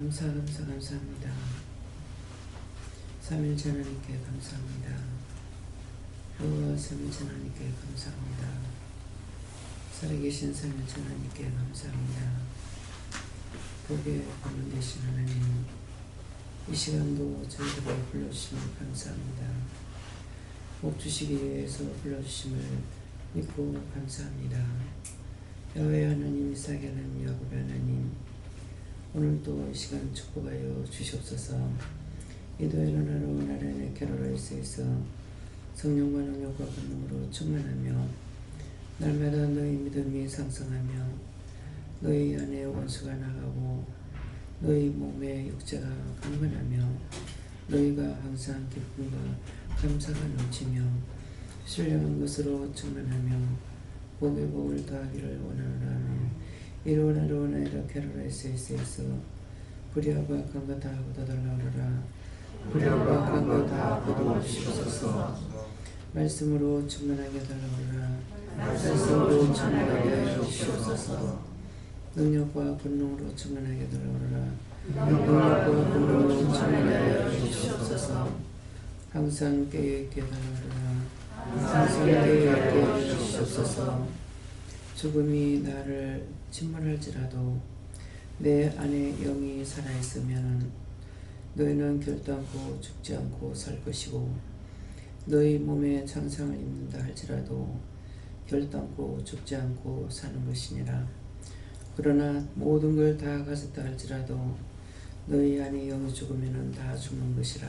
감사합니다. 삼일째 하나님께 감사합니다. 여호와 삼일째 하나님께 감사합니다. 살아계신 삼일째 하나님께 감사합니다. 복의 본분 되신 하나님, 이 시간도 저희들을 불러주심을 감사합니다. 복 주시기 위해서 불러주심을 믿고 감사합니다. 야훼 하나님, 이삭의 하나님, 야곱의 하나님, 오늘도 이 시간 축복하여 주시옵소서. 이도에는 하루 나라의 캐롤라이스에서 성령과 능력과 권능으로 충만하며 날마다 너희 믿음이 상승하며 너희 안에 원수가 나가고 너희 몸의 육체가 강건하며 너희가 항상 기쁨과 감사가 넘치며 신령한 것으로 충만하며 복의 복을 더하기를 원하노라. 이로나로나이라 캐롤라이스에서 불의하고 악한 것 다 거둬달라오라. 불의하고 악한 것 다 거두어주시옵소서. 말씀으로 충만하게 달라오라. 말씀으로 충만하게 하여 주시옵소서. 능력과 권능으로 충만하게 달라오라. 능력과 권능으로 충만하게 하여 주시옵소서. 항상 깨어있게 달라오라. 항상 깨어있게 하여 주시옵소서. 죽음이 나를 침몰할지라도 내 안에 영이 살아있으면 너희는 결단코 죽지 않고 살 것이고 너희 몸에 장상을 입는다 할지라도 결단코 죽지 않고 사는 것이니라. 그러나 모든 걸 다 가졌다 할지라도 너희 안에 영이 죽으면 다 죽는 것이라.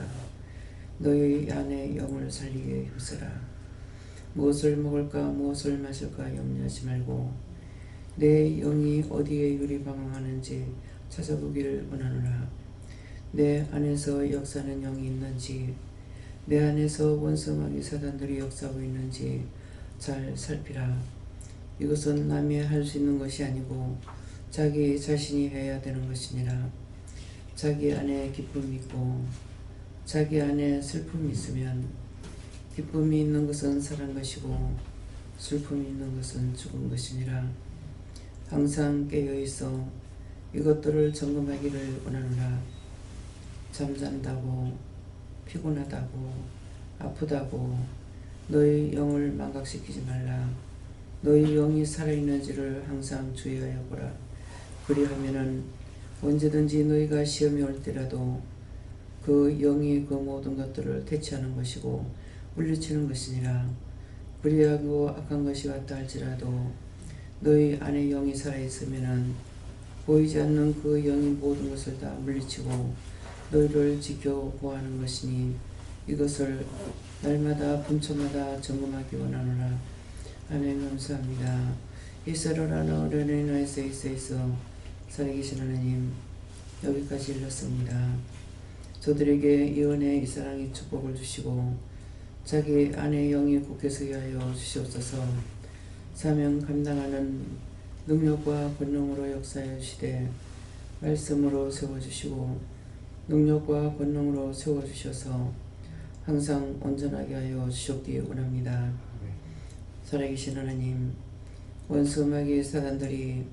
너희 안에 영을 살리게 힘쓰라. 무엇을 먹을까 무엇을 마실까 염려하지 말고 내 영이 어디에 유리방황하는지 찾아보기를 원하노라. 내 안에서 역사하는 영이 있는지 내 안에서 원수마귀 사단들이 역사하고 있는지 잘 살피라. 이것은 남이 할 수 있는 것이 아니고 자기 자신이 해야 되는 것이니라. 자기 안에 기쁨이 있고 자기 안에 슬픔이 있으면 기쁨이 있는 것은 살은 것이고 슬픔이 있는 것은 죽은 것이니라. 항상 깨어있어 이것들을 점검하기를 원하노라. 잠잔다고 피곤하다고 아프다고 너희 영을 망각시키지 말라. 너희 영이 살아있는지를 항상 주의하여 보라. 그리하면은 언제든지 너희가 시험이 올 때라도 그 영이 그 모든 것들을 대체하는 것이고 물리치는 것이니라. 불의하고 악한 것이 왔다 할지라도 너희 안에 영이 살아있으면 보이지 않는 그 영이 모든 것을 다 물리치고 너희를 지켜 보호하는 것이니 이것을 날마다 분초마다 점검하기 원하노라. 아멘. 감사합니다. 이스라엘아 어린아이에서 살아계신 하나님, 여기까지 일렀습니다. 저들에게 이 은혜 이 사랑의 축복을 주시고 자기 안에 영이 굳게 서게 하여 주시옵소서. 사명 감당하는 능력과 권능으로 역사하여 주시되 말씀으로 세워주시고 능력과 권능으로 세워주셔서 항상 온전하게 하여 주시옵기 원합니다. 살아계신 하나님, 원수마귀 사단들이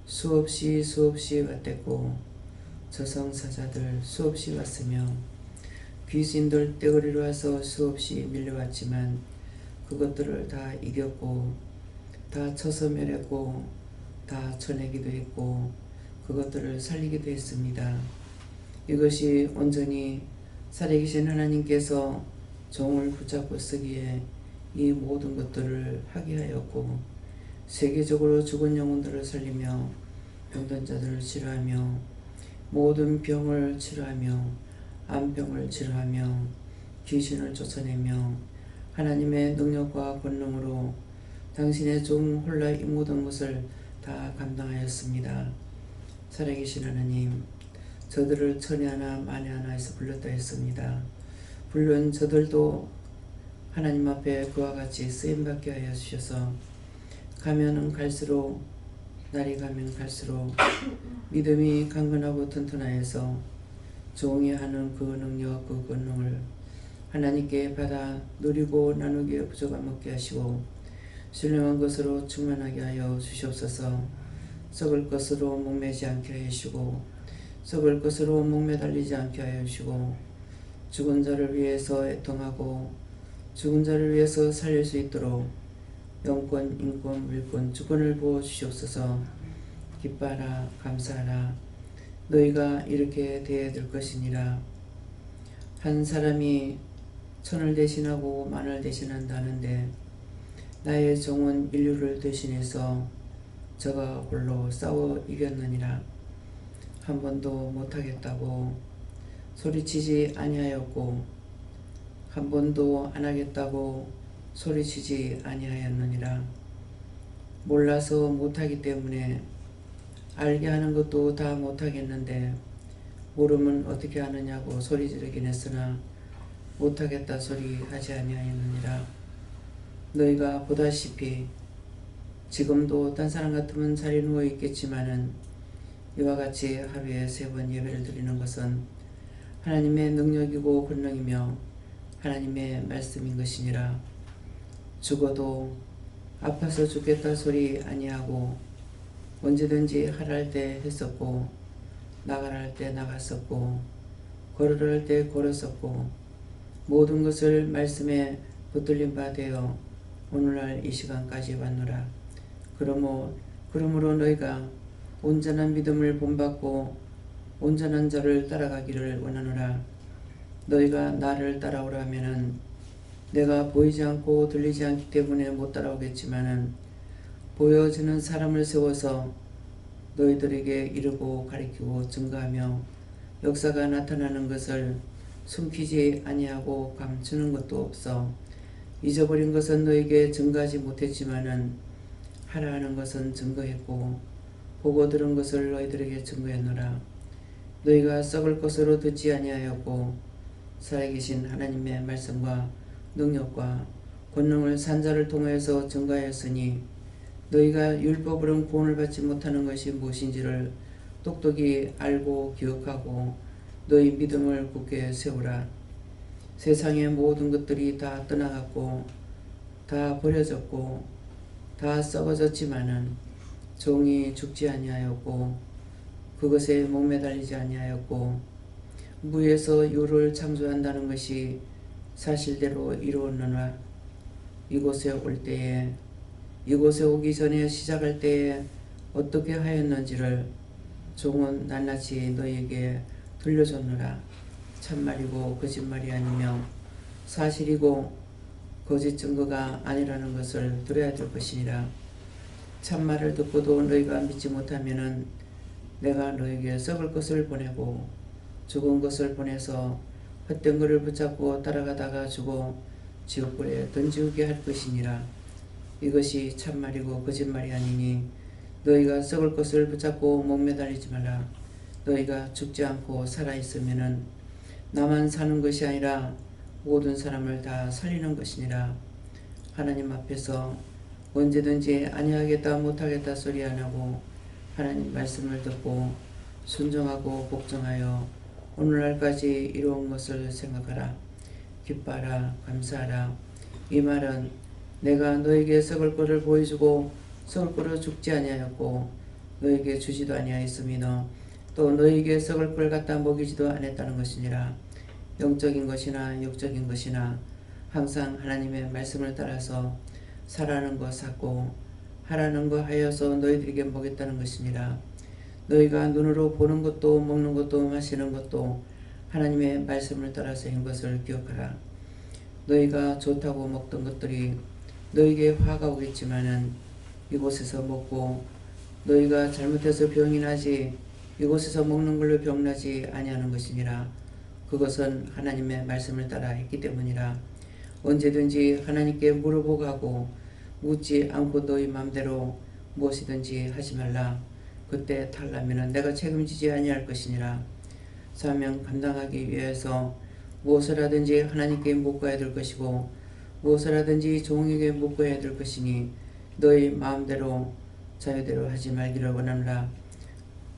수없이 왔댔고 저승사자들 수없이 왔으며 귀신들 떼거리로 와서 수없이 밀려왔지만 그것들을 다 이겼고 다 쳐서 멸했고 다 쳐내기도 했고 그것들을 살리기도 했습니다. 이것이 온전히 살아계신 하나님께서 종을 붙잡고 쓰기에 이 모든 것들을 하게 하였고 세계적으로 죽은 영혼들을 살리며 병든 자들을 치료하며 모든 병을 치료하며 암병을 치료하며 귀신을 쫓아내며 하나님의 능력과 권능으로 당신의 종 홀라 이 모든 것을 다 감당하였습니다. 살아계신 하나님, 저들을 천에 하나 만에 하나에서 불렀다 했습니다. 물론 저들도 하나님 앞에 그와 같이 쓰임받게 하여 주셔서 가면은 갈수록 날이 가면 갈수록 믿음이 강건하고 튼튼하여서 종이 하는 그 능력 그 권능을 하나님께 받아 누리고 나누기에 부족함 없게 하시고 신령한 것으로 충만하게 하여 주시옵소서. 썩을 것으로 목매지 않게 하시고 썩을 것으로 목매달리지 않게 하여 주시고 죽은 자를 위해서 애통하고 죽은 자를 위해서 살릴 수 있도록 영권, 인권, 물권, 주권을 부어 주시옵소서. 기뻐하라 감사하라. 너희가 이렇게 대해들 것이니라. 한 사람이 천을 대신하고 만을 대신한다는데 나의 종은 인류를 대신해서 저가 홀로 싸워 이겼느니라. 한 번도 못하겠다고 소리치지 아니하였고 한 번도 안하겠다고 소리치지 아니하였느니라. 몰라서 못하기 때문에 알게 하는 것도 다 못하겠는데 모르면 어떻게 하느냐고 소리 지르긴 했으나 못하겠다 소리 하지 아니하였느니라. 너희가 보다시피 지금도 딴 사람 같으면 자리에 누워 있겠지만은 이와 같이 하루에 3번 예배를 드리는 것은 하나님의 능력이고 권능이며 하나님의 말씀인 것이니라. 죽어도 아파서 죽겠다 소리 아니하고 언제든지 하라 할 때 했었고 나가라 할 때 나갔었고 걸으라 할 때 걸었었고 모든 것을 말씀에 붙들린 바 되어 오늘날 이 시간까지 왔노라. 그러므로 너희가 온전한 믿음을 본받고 온전한 자를 따라가기를 원하노라. 너희가 나를 따라오라 하면은 내가 보이지 않고 들리지 않기 때문에 못 따라오겠지만은 보여지는 사람을 세워서 너희들에게 이르고 가리키고 증거하며 역사가 나타나는 것을 숨기지 아니하고 감추는 것도 없어. 잊어버린 것은 너에게 증거하지 못했지만은 하라 하는 것은 증거했고 보고 들은 것을 너희들에게 증거했노라. 너희가 썩을 것으로 듣지 아니하였고 살아계신 하나님의 말씀과 능력과 권능을 산자를 통하여서 증거하였으니 너희가 율법으로는 구원을 받지 못하는 것이 무엇인지를 똑똑히 알고 기억하고 너희 믿음을 굳게 세우라. 세상의 모든 것들이 다 떠나갔고 다 버려졌고 다 썩어졌지만은 종이 죽지 아니하였고 그것에 목매달리지 아니하였고 무에서 유를 창조한다는 것이 사실대로 이루었느나 이곳에 오기 전에 시작할 때에 어떻게 하였는지를 종은 낱낱이 너희에게 들려줬느라. 참말이고 거짓말이 아니며 사실이고 거짓 증거가 아니라는 것을 들어야 될 것이니라. 참말을 듣고도 너희가 믿지 못하면은 내가 너에게 썩을 것을 보내고 죽은 것을 보내서 헛된 것을 붙잡고 따라가다가 죽어 지옥불에 던지우게 할 것이니라. 이것이 참말이고 거짓말이 아니니 너희가 썩을 것을 붙잡고 목매달리지 말라. 너희가 죽지 않고 살아있으면은 나만 사는 것이 아니라 모든 사람을 다 살리는 것이니라. 하나님 앞에서 언제든지 아니하겠다 못하겠다 소리 안하고 하나님 말씀을 듣고 순종하고 복종하여 오늘날까지 이루은 것을 생각하라. 기뻐하라 감사하라. 이 말은 내가 너에게 썩을 것을 보여주고 썩을 것으로 죽지 아니하였고 너에게 주지도 아니하였으며 또 너에게 썩을 걸 갖다 먹이지도 않았다는 것이니라. 영적인 것이나 육적인 것이나 항상 하나님의 말씀을 따라서 살아는 것 샀고 하라는 거 하여서 너희들에게 먹였다는 것이니라. 너희가 눈으로 보는 것도 먹는 것도 마시는 것도 하나님의 말씀을 따라서 한 것을 기억하라. 너희가 좋다고 먹던 것들이 너희에게 화가 오겠지만은 이곳에서 먹고 너희가 잘못해서 병이 나지 이곳에서 먹는 걸로 병나지 아니하는 것이니라. 그것은 하나님의 말씀을 따라 했기 때문이라. 언제든지 하나님께 물어보고 하고 묻지 않고 너희 맘대로 무엇이든지 하지 말라. 그때 탈라면은 내가 책임지지 아니할 것이니라. 사명 감당하기 위해서 무엇을 하든지 하나님께 묻고야 될 것이고 무엇을 하든지 종에게 묻고야 될 것이니 너희 마음대로 자유대로 하지 말기를 원하노라.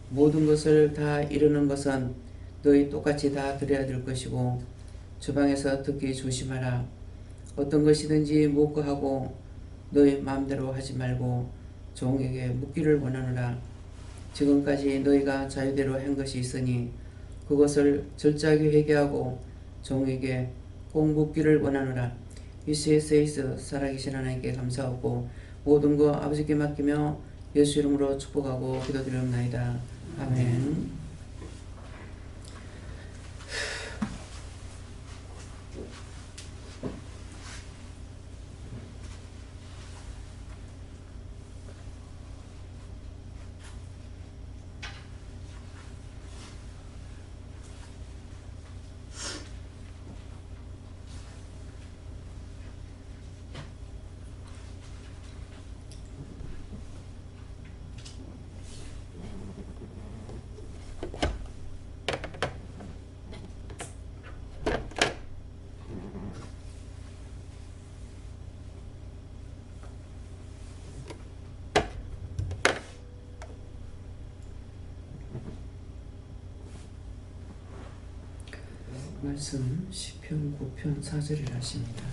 모든 것을 다 이루는 것은 너희 똑같이 다 드려야 될 것이고 주방에서 듣기 조심하라. 어떤 것이든지 묻고 하고 너희 마음대로 하지 말고 종에게 묻기를 원하노라. 지금까지 너희가 자유대로 한 것이 있으니 그것을 철저하게 회개하고 종에게 꼭 묻기를 원하노라. 이스에세이스 살아계신 하나님께 감사하고 모든 거 아버지께 맡기며 예수 이름으로 축복하고 기도드리옵나이다. 아멘. 말씀 시편 9편 4절이라 하십니다.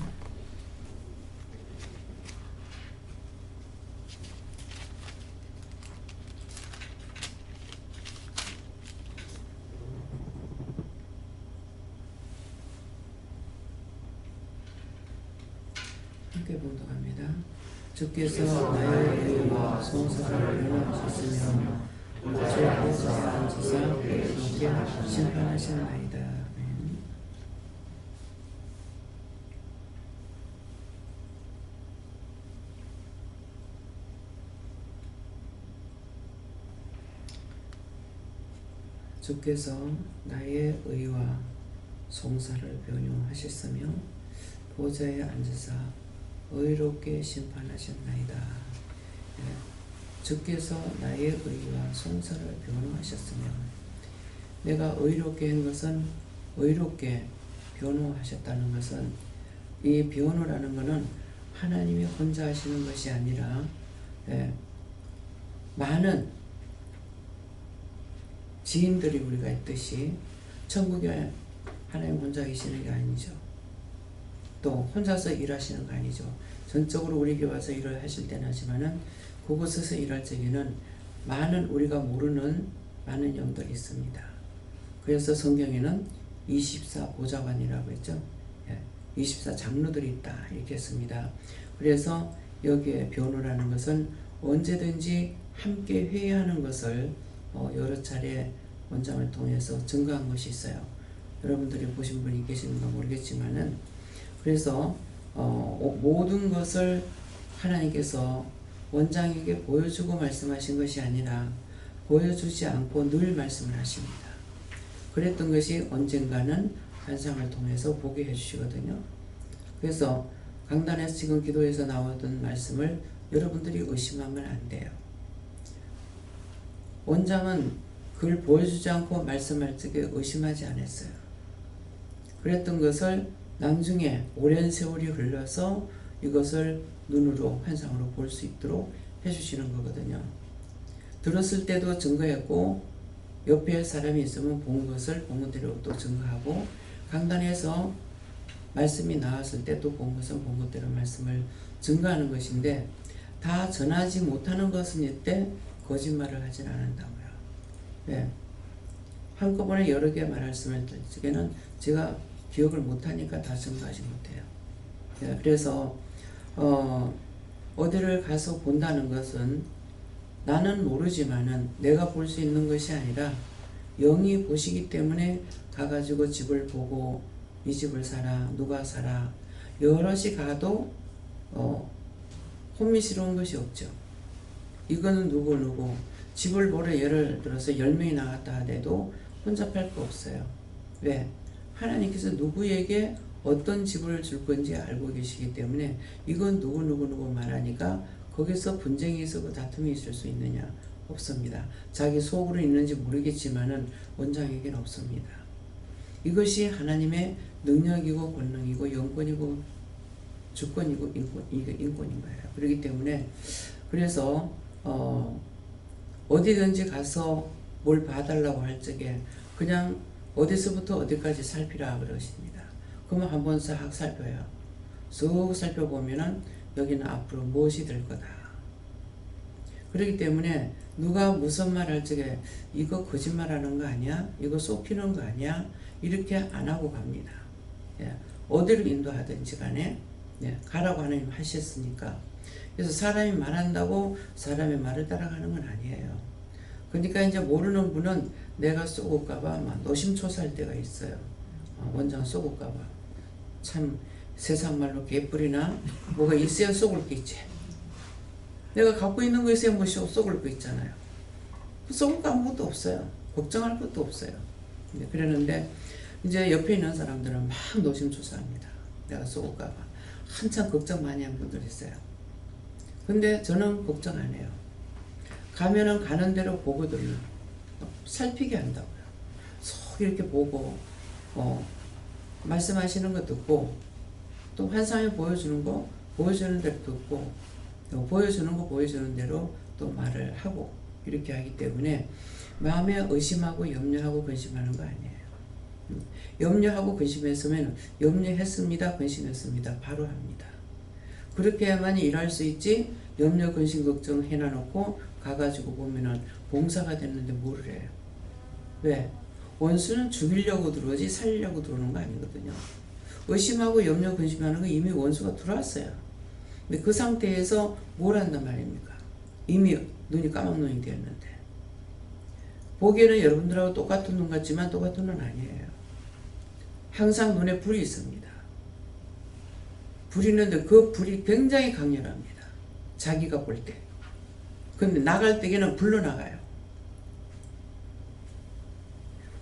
함께 봉독합니다. 주께서 나의 의와 성사를 변호하셨으며 주께서 앉으사 너희를 심판하시나이다. 주께서 나의 의와 송사를 변호하셨으며 보좌에 앉으사 의롭게 심판하셨나이다. 주께서 나의 의와 송사를 변호하셨으며 내가 의롭게 한 것은 의롭게 변호하셨다는 것은 이 변호라는 것은 하나님이 혼자 하시는 것이 아니라 많은 지인들이 우리가 있듯이 천국에 하나님 혼자 계시는 게 아니죠. 또 혼자서 일하시는 거 아니죠. 전적으로 우리에게 와서 일을 하실 때는 하지만은 그곳에서 일할 적에는 많은 우리가 모르는 많은 영들이 있습니다. 그래서 성경에는 24 보좌관이라고 했죠. 24 장로들이 있다 이렇게 했습니다. 그래서 여기에 변호라는 것은 언제든지 함께 회의하는 것을 여러 차례 원장을 통해서 증거한 것이 있어요. 여러분들이 보신 분이 계시는가 모르겠지만은 그래서 모든 것을 하나님께서 원장에게 보여주고 말씀하신 것이 아니라 보여주지 않고 늘 말씀을 하십니다. 그랬던 것이 언젠가는 환상을 통해서 보게 해주시거든요. 그래서 강단에서 지금 기도에서 나왔던 말씀을 여러분들이 의심하면 안 돼요. 원장은 그걸 보여주지 않고 말씀할 적에 의심하지 않았어요. 그랬던 것을 나중에 오랜 세월이 흘러서 이것을 눈으로 환상으로 볼 수 있도록 해주시는 거거든요. 들었을 때도 증거했고 옆에 사람이 있으면 본 것을 본 것대로 또 증거하고 강단에서 말씀이 나왔을 때 또 본 것은 본 것대로 말씀을 증거하는 것인데 다 전하지 못하는 것은 이때 거짓말을 하진 않는다고요. 네. 한꺼번에 여러 개 말씀을 드릴 적에는 제가 기억을 못하니까 다 증거하지 못해요. 네. 그래서 어디를 가서 본다는 것은 나는 모르지만은 내가 볼 수 있는 것이 아니라 영이 보시기 때문에 가가지고 집을 보고 이 집을 사라 누가 사라 여럿이 가도 혼미스러운 것이 없죠. 이거는 누구 집을 보러 예를 들어서 10명이 나갔다 하더라도 혼잡할 거 없어요. 왜? 하나님께서 누구에게 어떤 집을 줄 건지 알고 계시기 때문에 이건 누구 말하니까 거기서 분쟁이 있고 다툼이 있을 수 있느냐? 없습니다. 자기 속으로 있는지 모르겠지만은 원장에게는 없습니다. 이것이 하나님의 능력이고 권능이고 영권이고 주권이고 인권인 거예요. 그렇기 때문에 그래서 어디든지 가서 뭘 봐달라고 할 적에 그냥 어디서부터 어디까지 살피라 그러십니다. 그러면 한번 싹 살펴요. 쑥 살펴보면은 여기는 앞으로 무엇이 될 거다. 그렇기 때문에 누가 무슨 말 할 적에 이거 거짓말하는 거 아니야? 이거 속이는 거 아니야? 이렇게 안 하고 갑니다. 예. 어디로 인도하든지 간에 예. 가라고 하나님 하셨으니까. 그래서 사람이 말한다고 사람의 말을 따라가는 건 아니에요. 그러니까 이제 모르는 분은 내가 쏘을까봐 막 노심초사할 때가 있어요. 원장 쏘을까봐. 참 세상 말로 개뿔이나 뭐가 있어야 쏘을 게 있지. 내가 갖고 있는 거 있어야 뭐 쏘을 거 있잖아요. 쏘을 거 아무것도 없어요. 걱정할 것도 없어요. 그러는데 이제 옆에 있는 사람들은 막 노심초사합니다. 내가 쏘을까봐. 한참 걱정 많이 한 분들 있어요. 근데 저는 걱정 안 해요. 가면은 가는 대로 보거든요. 살피게 한다고요. 속 이렇게 보고 말씀하시는 거 듣고 또 환상에 보여주는 거 보여주는 대로 듣고 또 보여주는 거 보여주는 대로 또 말을 하고 이렇게 하기 때문에 마음에 의심하고 염려하고 근심하는 거 아니에요. 염려하고 근심했으면 염려했습니다. 근심했습니다. 바로 합니다. 그렇게 해야만 일할 수 있지. 염려 근심 걱정 해놔놓고 가가지고 보면은 봉사가 됐는데 뭐를 해요. 왜? 원수는 죽이려고 들어오지 살리려고 들어오는 거 아니거든요. 의심하고 염려 근심하는 거 이미 원수가 들어왔어요. 근데 그 상태에서 뭘 한단 말입니까? 이미 눈이 까막눈이 되었는데. 보기에는 여러분들하고 똑같은 눈 같지만 똑같은 눈 아니에요. 항상 눈에 불이 있습니다. 불이 있는데 그 불이 굉장히 강렬합니다. 자기가 볼 때. 근데 나갈 때에는 불러 나가요.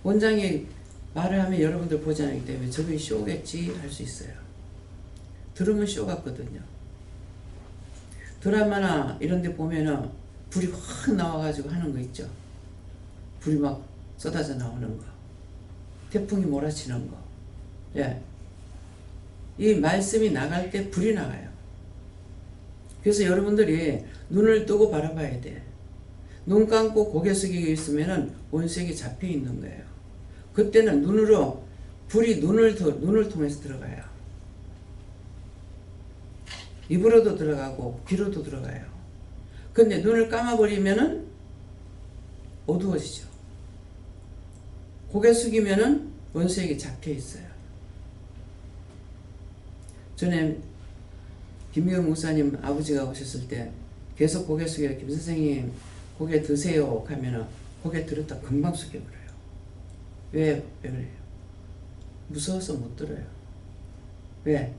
원장이 말을 하면 여러분들 보지 않기 때문에 저게 쇼겠지 할 수 있어요. 들으면 쇼 같거든요. 드라마나 이런 데 보면은 불이 확 나와가지고 하는 거 있죠. 불이 막 쏟아져 나오는 거. 태풍이 몰아치는 거. 예. 이 말씀이 나갈 때 불이 나가요. 그래서 여러분들이 눈을 뜨고 바라봐야 돼. 눈 감고 고개 숙이고 있으면은 원수에게 잡혀 있는 거예요. 그때는 눈으로 불이 눈을 통해서 들어가요. 입으로도 들어가고 귀로도 들어가요. 근데 눈을 감아버리면은 어두워지죠. 고개 숙이면은 원수에게 잡혀 있어요. 전에 김미영 목사님 아버지가 오셨을 때 계속 고개 숙여 김 선생님 고개 드세요 하면은 고개 들었다 금방 숙여버려요. 왜 그래요? 무서워서 못 들어요. 왜?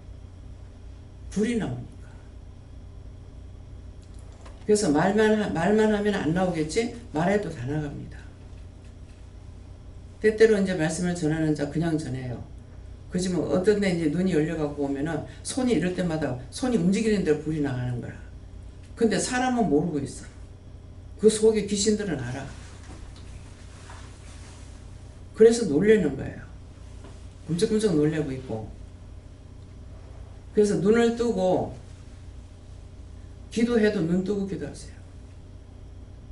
불이 나오니까. 그래서 말만 하면 안 나오겠지? 말해도 다 나갑니다. 때때로 이제 말씀을 전하는 자 그냥 전해요. 그지만 어떤 데 이제 눈이 열려갖고 오면은 손이 이럴 때마다 손이 움직이는 대로 불이 나가는 거야. 근데 사람은 모르고 있어. 그 속에 귀신들은 알아. 그래서 놀라는 거예요. 끔찍끔찍 놀래고 있고. 그래서 눈을 뜨고 기도해도 눈 뜨고 기도하세요.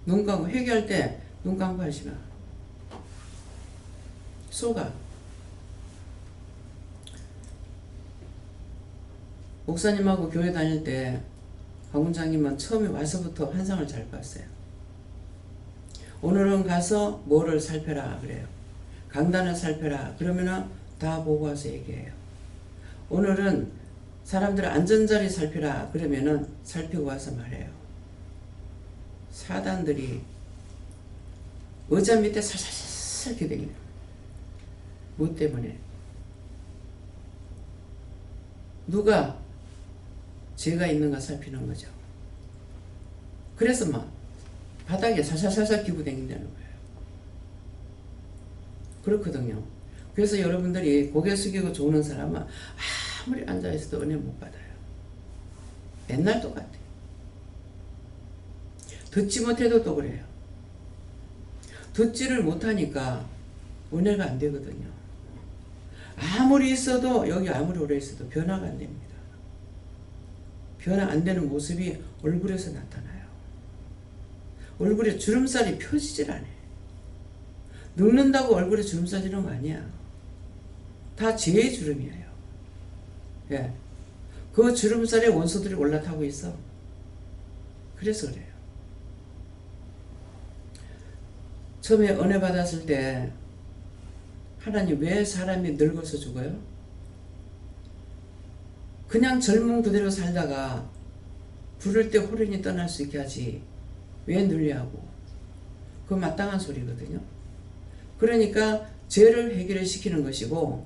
눈 감고 회개할 때 눈 감고 하시면 속아. 목사님하고 교회 다닐 때 강훈장님은 처음에 와서부터 환상을 잘 봤어요. 오늘은 가서 뭐를 살펴라 그래요. 강단을 살펴라 그러면은 다 보고 와서 얘기해요. 오늘은 사람들 안전자리 살펴라 그러면은 살피고 와서 말해요. 사단들이 의자 밑에 살살살 기대요. 뭐 때문에? 누가 죄가 있는가 살피는 거죠. 그래서 막 바닥에 살살살살 기고 다닌다는 거예요. 그렇거든요. 그래서 여러분들이 고개 숙이고 좋은 사람은 아무리 앉아있어도 은혜 못 받아요. 맨날 똑같아요. 듣지 못해도 또 그래요. 듣지를 못하니까 은혜가 안 되거든요. 아무리 있어도 여기 아무리 오래 있어도 변화가 안 됩니다. 변화 안 되는 모습이 얼굴에서 나타나요. 얼굴에 주름살이 펴지질 않아요. 늙는다고 얼굴에 주름살 지는 거 아니야. 다 죄의 주름이에요. 예. 그 주름살에 원수들이 올라타고 있어. 그래서 그래요. 처음에 은혜 받았을 때 하나님 왜 사람이 늙어서 죽어요? 그냥 젊은 그대로 살다가 부를 때 호련히 떠날 수 있게 하지 왜 늘려하고. 그거 마땅한 소리거든요. 그러니까 죄를 해결시키는 것이고,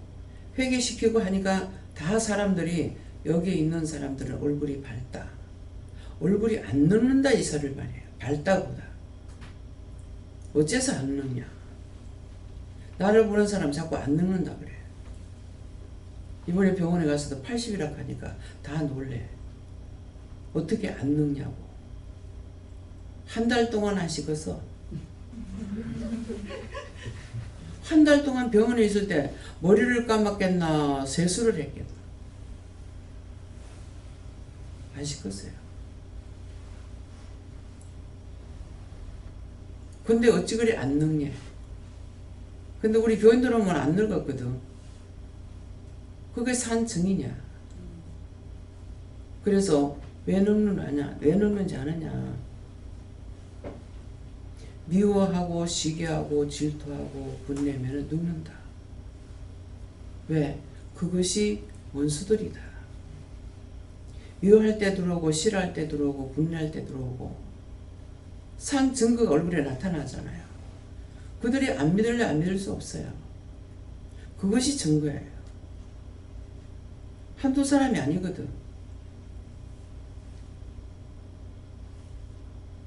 회개시키고 하니까 다 사람들이, 여기에 있는 사람들은 얼굴이 밝다, 얼굴이 안 늙는다 이 소리를 말해요. 밝다보다. 어째서 안 늙냐. 나를 보는 사람 자꾸 안 늙는다 그래. 이번에 병원에 가서도 80이라고 하니까 다 놀래. 어떻게 안 늙냐고. 한 달 동안 하시고서 한 달 동안 병원에 있을 때 머리를 감았겠나 세수를 했겠나 아시겠어요. 근데 어찌 그리 안 늙냐. 근데 우리 교인들 오면 안 늙었거든. 그게 산 증이냐. 그래서 왜 늙느냐, 왜 늙는지 아느냐. 미워하고 시기하고 질투하고 분내면 늙는다. 왜? 그것이 원수들이다. 미워할 때 들어오고 싫어할 때 들어오고 분내할 때 들어오고 산 증거가 얼굴에 나타나잖아요. 그들이 안 믿을래 안 믿을 수 없어요. 그것이 증거예요. 한두 사람이 아니거든.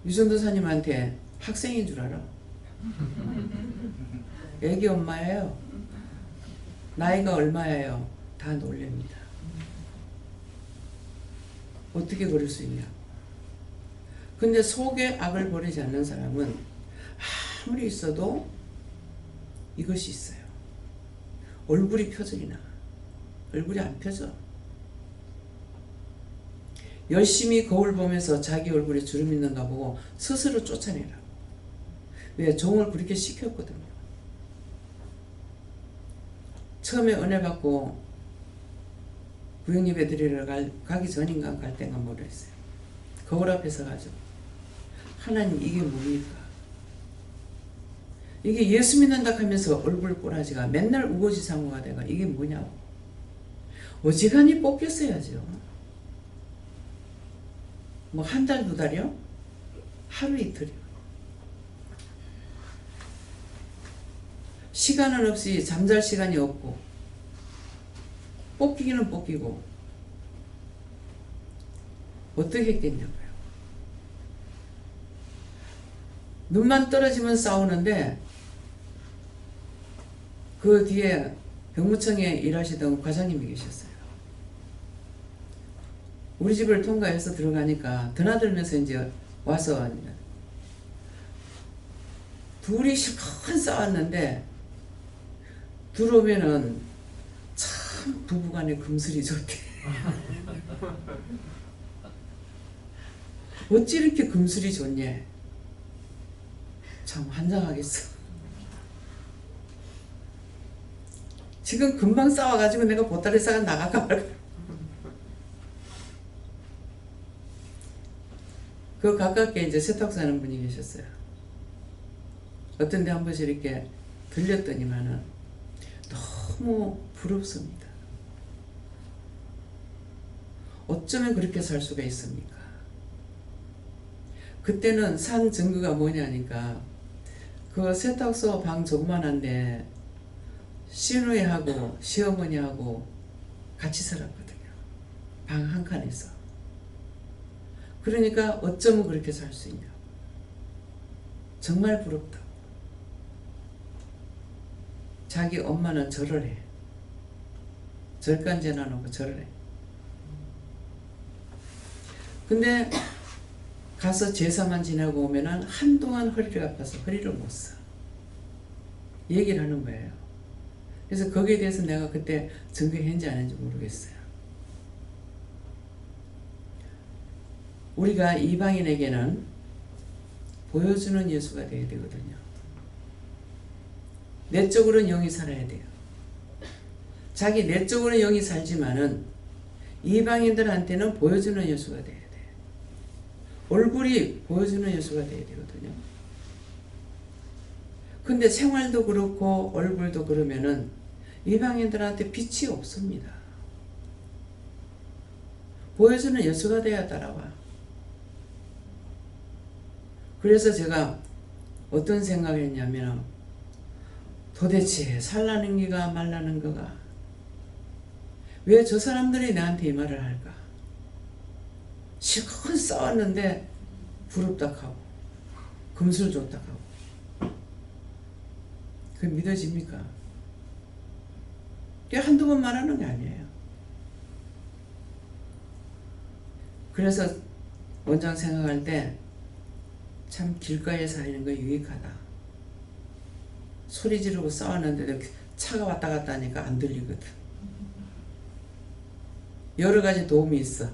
유전도사님한테 학생인 줄 알아. 애기 엄마예요. 나이가 얼마예요. 다 놀랍니다. 어떻게 그럴 수 있냐. 근데 속에 악을 버리지 않는 사람은 아무리 있어도 이것이 있어요. 얼굴이 표정이나. 얼굴이 안 펴져. 열심히 거울 보면서 자기 얼굴에 주름 있는가 보고 스스로 쫓아내라. 왜? 종을 그렇게 시켰거든요. 처음에 은혜 받고 구역예배 드리러 가기 전인가 갈 때가 모르겠어요. 거울 앞에 서가지고 하나님 이게 뭡니까? 이게 예수 믿는다 하면서 얼굴 꼬라지가 맨날 우거지상어가 돼가 이게 뭐냐고. 어지간히 뽑혔어야죠. 뭐 한 달, 두 달이요? 하루 이틀이요. 시간은 없이 잠잘 시간이 없고 뽑히기는 뽑히고 어떻게 했겠냐고요. 눈만 떨어지면 싸우는데 그 뒤에 병무청에 일하시던 과장님이 계셨어요. 우리 집을 통과해서 들어가니까 드나들면서 이제 와서 둘이 실컷 싸웠는데 들어오면은 참 부부간에 금슬이 좋대. 어찌 이렇게 금슬이 좋냐. 참 환장하겠어. 지금 금방 싸워가지고 내가 보따리 싸가 나갈까 말까. 그 가깝게 이제 세탁소 하는 분이 계셨어요. 어떤 데 한 번씩 이렇게 들렸더니만은 너무 부럽습니다. 어쩌면 그렇게 살 수가 있습니까? 그때는 산 증거가 뭐냐니까 그 세탁소 방 조그만한데 시누이하고 시어머니하고 같이 살았거든요. 방 한 칸에서. 그러니까 어쩌면 그렇게 살 수 있냐. 정말 부럽다. 자기 엄마는 절을 해. 절간제 나누고 절을 해. 근데 가서 제사만 지내고 오면은 한동안 허리가 아파서 허리를 못 써. 얘기를 하는 거예요. 그래서 거기에 대해서 내가 그때 증거했는지 안 했는지 모르겠어요. 우리가 이방인에게는 보여주는 예수가 되어야 되거든요. 내적으로는 영이 살아야 돼요. 자기 내적으로는 영이 살지만은 이방인들한테는 보여주는 예수가 돼야 돼요. 얼굴이 보여주는 예수가 돼야 되거든요. 근데 생활도 그렇고 얼굴도 그러면은 이방인들한테 빛이 없습니다. 보여주는 여수가 돼야 따라와. 그래서 제가 어떤 생각을 했냐면 도대체 살라는 기가 말라는 거가 왜 저 사람들이 나한테 이 말을 할까? 실컷 싸웠는데 부럽다하고 금술 좋다하고 그게 믿어집니까? 그게 한두 번 말하는 게 아니에요. 그래서 원장 생각할 때 참 길가에 사는 거 유익하다. 소리 지르고 싸웠는데도 차가 왔다 갔다 하니까 안 들리거든. 여러 가지 도움이 있어.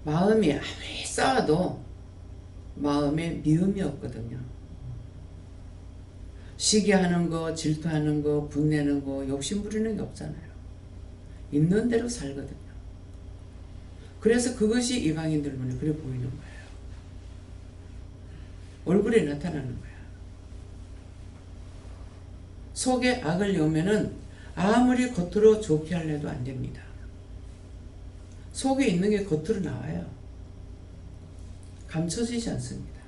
마음이 아무리 싸워도 마음에 미움이 없거든요. 시기하는 거, 질투하는 거, 분내는 거, 욕심 부리는 게 없잖아요. 있는 대로 살거든요. 그래서 그것이 이방인들 눈에 그래 보이는 거예요. 얼굴에 나타나는 거야. 속에 악을 여면은 아무리 겉으로 좋게 하려도 안 됩니다. 속에 있는 게 겉으로 나와요. 감춰지지 않습니다.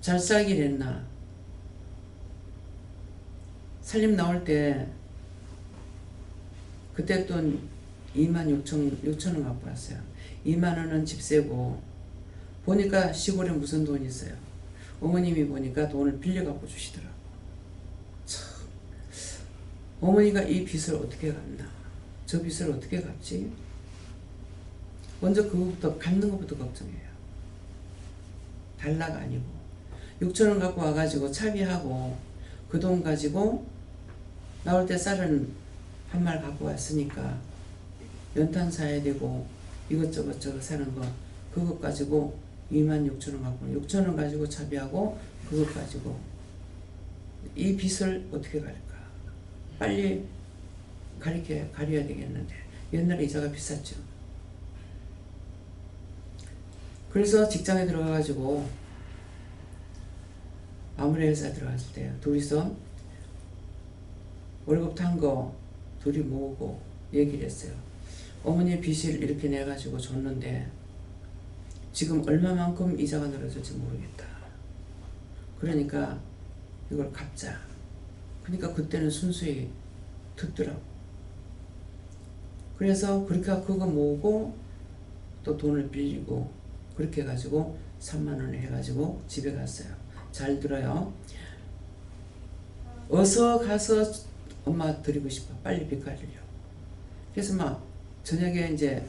잘 살길 했나? 살림 나올 때 그때 돈 26,000원 갖고 왔어요. 20,000원은 집세고 보니까 시골에 무슨 돈이 있어요. 어머님이 보니까 돈을 빌려 갖고 주시더라고. 참, 어머니가 이 빚을 어떻게 갚나? 저 빚을 어떻게 갚지? 먼저 그거부터 갚는 것부터 걱정해요. 달라가 아니고 6,000원 갖고 와가지고 차비하고 그 돈 가지고 나올 때 쌀은 한 말 갖고 왔으니까 연탄 사야 되고 이것저것 저것 사는 거 그것 가지고 26,000원 갖고 6,000원 가지고 차비하고 그것 가지고 이 빚을 어떻게 가릴까? 빨리 가려야 되겠는데 옛날에 이자가 비쌌죠. 그래서 직장에 들어가가지고 아무리 회사 들어갔을 때 둘이서 월급 탄 거 둘이 모으고 얘기를 했어요. 어머니 빚을 이렇게 내가지고 줬는데 지금 얼마만큼 이자가 늘어질지 모르겠다. 그러니까 이걸 갚자. 그러니까 그때는 순수히 듣더라고. 그래서 그렇게 그거 모으고 또 돈을 빌리고 그렇게 해가지고 30,000원을 해가지고 집에 갔어요. 잘 들어요. 어서 가서 엄마 드리고 싶어. 빨리 빚 갚으려고. 그래서 막 저녁에 이제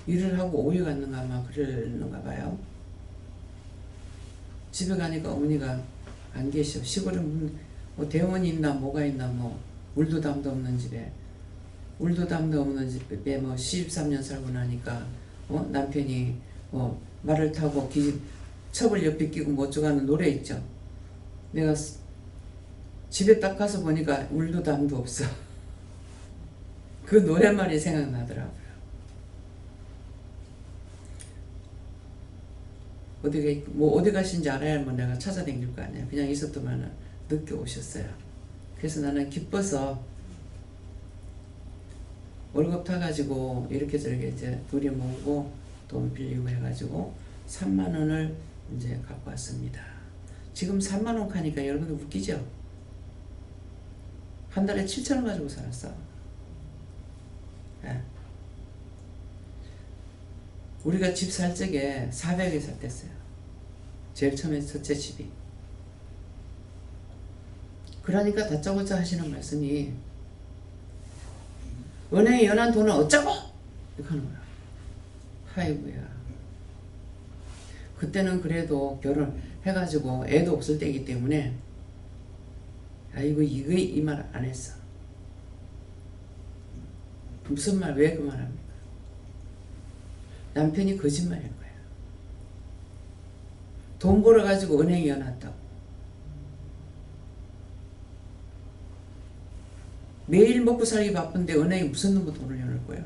일을 하고 오후 갔는가 아마 그러는가 봐요. 집에 가니까 어머니가 안 계셔. 시골에 뭐 대원이 있나 뭐가 있나 뭐 물도 담도 없는 집에 물도 담도 없는 집에 뭐 13년 살고 나니까 남편이 말을 타고 첩을 옆에 끼고 못 줘가는 노래 있죠. 내가 집에 딱 가서 보니까 물도 담도 없어. 그 노랫말이 생각나더라고요. 어디 가신지 알아야만 내가 찾아다닐 거 아니야. 그냥 있었더만 늦게 오셨어요. 그래서 나는 기뻐서 월급 타가지고 이렇게 저렇게 이제 둘이 모으고 돈 빌리고 해가지고 30,000원을 이제 갖고 왔습니다. 지금 30,000원 가니까 여러분들 웃기죠? 한 달에 7,000원 가지고 살았어. 네. 우리가 집 살 적에 400에 샀댔어요. 제일 처음에 첫째 집이. 그러니까 다짜고짜 하시는 말씀이 은행에 연한 돈은 어쩌고? 이렇게 하는 거야. 아이고야. 그때는 그래도 결혼해가지고 애도 없을 때이기 때문에 아이고 이 말 안 했어. 무슨 말 왜 그 말 합니까? 남편이 거짓말인 거야. 돈 벌어가지고 은행에 연놨다고. 매일 먹고 살기 바쁜데 은행에 무슨 놈의 돈을 열을 거예요?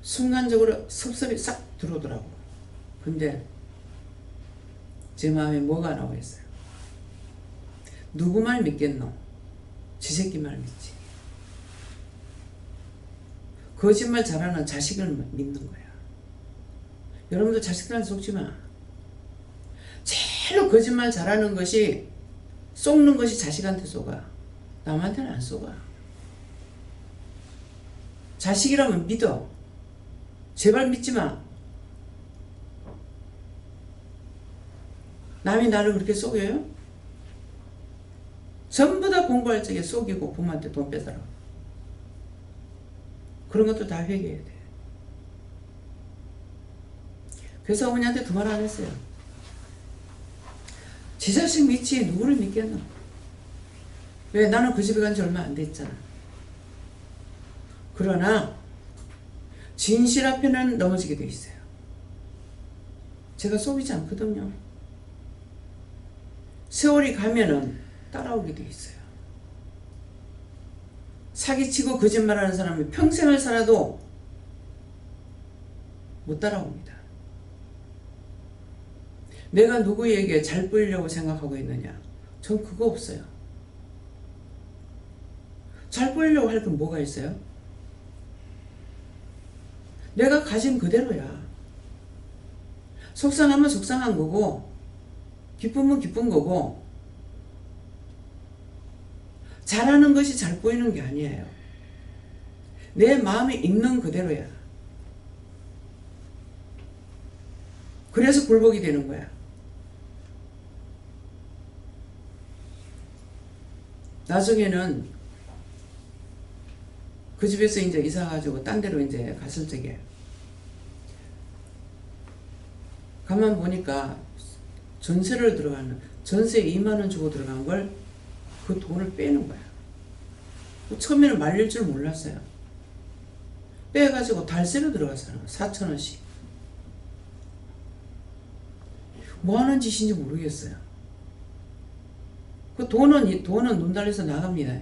순간적으로 섭섭이 싹 들어오더라고. 근데 제 마음에 뭐가 나오겠어요? 누구 말 믿겠노? 지 새끼 말 믿지. 거짓말 잘하는 자식을 믿는 거야. 여러분도 자식들한테 속지 마. 제일로 거짓말 잘하는 것이, 속는 것이 자식한테 속아. 남한테는 안 속아. 자식이라면 믿어. 제발 믿지 마. 남이 나를 그렇게 속여요? 전부 다 공부할 적에 속이고 부모한테 돈 뺏어라. 그런 것도 다 회개해야 돼. 그래서 어머니한테 두 말 안 했어요. 지 자식 믿지 누구를 믿겠노? 왜? 나는 그 집에 간 지 얼마 안 됐잖아. 그러나 진실 앞에는 넘어지게 돼 있어요. 제가 속이지 않거든요. 세월이 가면은 따라오게 돼 있어요. 사기치고 거짓말하는 사람이 평생을 살아도 못 따라옵니다. 내가 누구에게 잘 보이려고 생각하고 있느냐? 전 그거 없어요. 잘 보이려고 할 건 뭐가 있어요? 내가 가진 그대로야. 속상하면 속상한 거고, 기쁘면 기쁜 거고, 잘하는 것이 잘 보이는 게 아니에요. 내 마음에 있는 그대로야. 그래서 굴복이 되는 거야. 나중에는 그 집에서 이제 이사가지고 딴 데로 이제 갔을 적에 가만 보니까 전세를 들어가는, 전세 2만원 주고 들어간 걸 그 돈을 빼는 거야. 처음에는 말릴 줄 몰랐어요. 빼가지고 달세로 들어갔어요. 4,000원씩. 뭐 하는 짓인지 모르겠어요. 그 돈은 눈 달려서 나갑니다.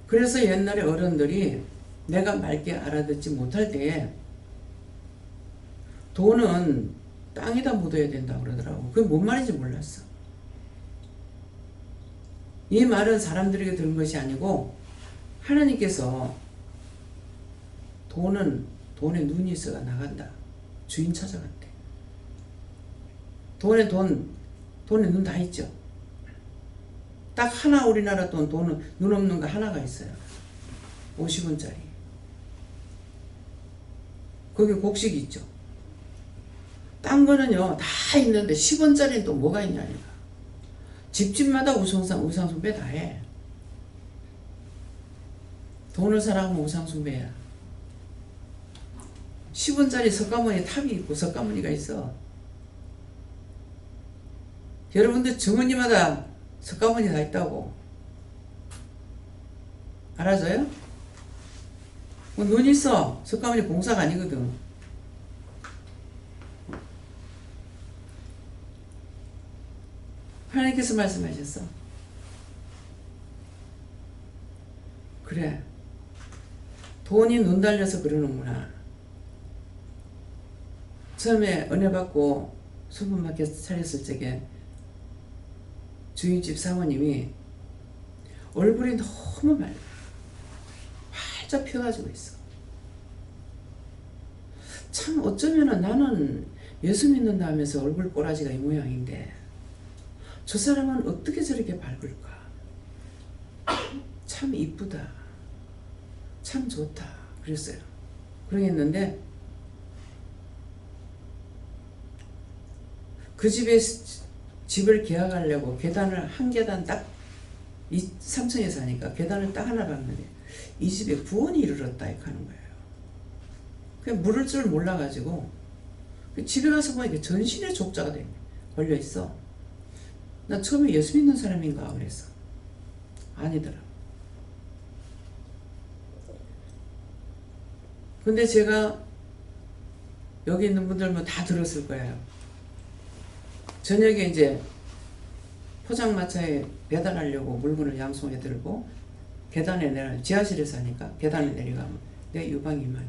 그래서 옛날에 어른들이 내가 맑게 알아듣지 못할 때에 돈은 땅에다 묻어야 된다고 그러더라고. 그게 뭔 말인지 몰랐어. 이 말은 사람들에게 들은 것이 아니고 하나님께서 돈에 눈이 있어가 나간다. 주인 찾아갔대. 돈에 눈 다 있죠. 딱 하나 우리나라 돈은 눈 없는 거 하나가 있어요. 50원짜리. 거기 곡식이 있죠. 딴 거는요 다 있는데 10원짜리는 또 뭐가 있냐니까. 집집마다 우상숭배 다 해. 돈을 사랑하면 우상숭배야. 10원짜리 석가모니 탑이 있고 석가모니가 있어. 여러분들 주머니마다 석가모니 다 있다고. 알아줘요? 뭐 눈 있어. 석가모니 봉사가 아니거든. 하나님께서 말씀하셨어. 그래. 돈이 눈 달려서 그러는구나. 처음에 은혜 받고 소문마켓 차렸을 적에 주인집 사모님이 얼굴이 너무 맑아. 활짝 펴가지고 있어. 참 어쩌면은 나는 예수 믿는다 하면서 얼굴 꼬라지가 이 모양인데 저 사람은 어떻게 저렇게 밝을까? 참 이쁘다. 참 좋다. 그랬어요. 그러겠는데 그 집을 계약하려고 계단을 한 계단 딱 3층에 사니까 계단을 딱 하나 밟는데 이 집에 구원이 이르렀다 이렇게 하는 거예요. 그냥 물을 줄 몰라가지고 집에 가서 보니까 전신에 족자가 걸려있어. 나 처음에 예수 믿는 사람인가 그랬어. 아니더라. 근데 제가 여기 있는 분들 뭐 다 들었을 거예요. 저녁에 이제 포장마차에 배달하려고 물건을 양손에 들고 계단에 지하실에 사니까 계단에 내려가면 내 유방이 이만해.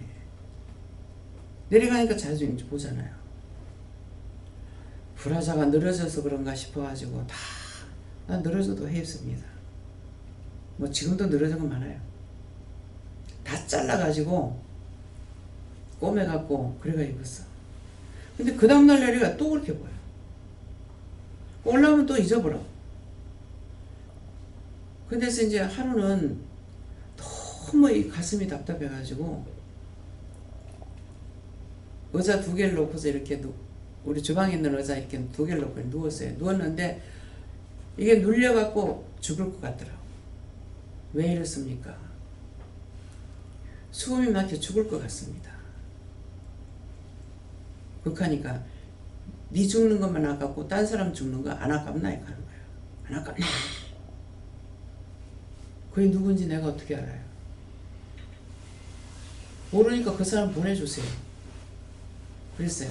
내려가니까 자주 이제 보잖아요. 불화자가 늘어져서 그런가 싶어가지고 난 늘어져도 했습니다. 뭐 지금도 늘어진 거 많아요. 다 잘라가지고 꼬매갖고 그래가 입었어. 근데 그 다음날 내리가 또 그렇게 보여. 올라오면 또 잊어버려. 근데서 이제 하루는 너무 이 가슴이 답답해가지고 의자 2개를 놓고서 이렇게 우리 주방에 있는 의자 이렇게 2개를 놓고 누웠어요. 누웠는데 이게 눌려갖고 죽을 것 같더라고. 왜 이렇습니까? 수금이 막혀 죽을 것 같습니다. 극하니까 네 죽는 것만 아깝고 딴 사람 죽는 거 안 아깝나? 이렇게 하는 거예요. 안 아깝나? 그게 누군지 내가 어떻게 알아요? 모르니까 그 사람 보내주세요. 그랬어요.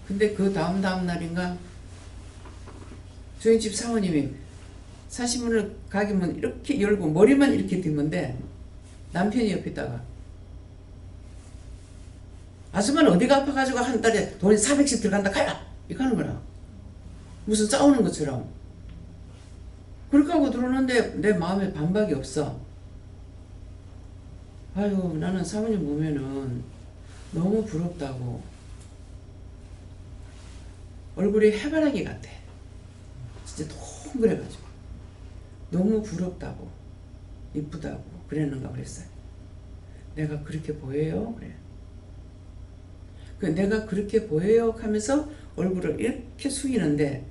근데 그 다음 날인가 저희 집 사모님이 사시문을 가게문 이렇게 열고 머리만 이렇게 뒷건데 남편이 옆에 있다가 아줌마는 어디가 아파가지고 한 달에 돈이 400씩 들어간다 가라! 이렇게 하는 거라. 무슨 싸우는 것처럼. 그렇게 하고 들어오는데 내 마음에 반박이 없어. 아유, 나는 사모님 보면은 너무 부럽다고. 얼굴이 해바라기 같아. 진짜 동그래가지고. 너무 부럽다고. 이쁘다고. 그랬는가 그랬어요. 내가 그렇게 보여요? 그래. 내가 그렇게 보여요? 하면서 얼굴을 이렇게 숙이는데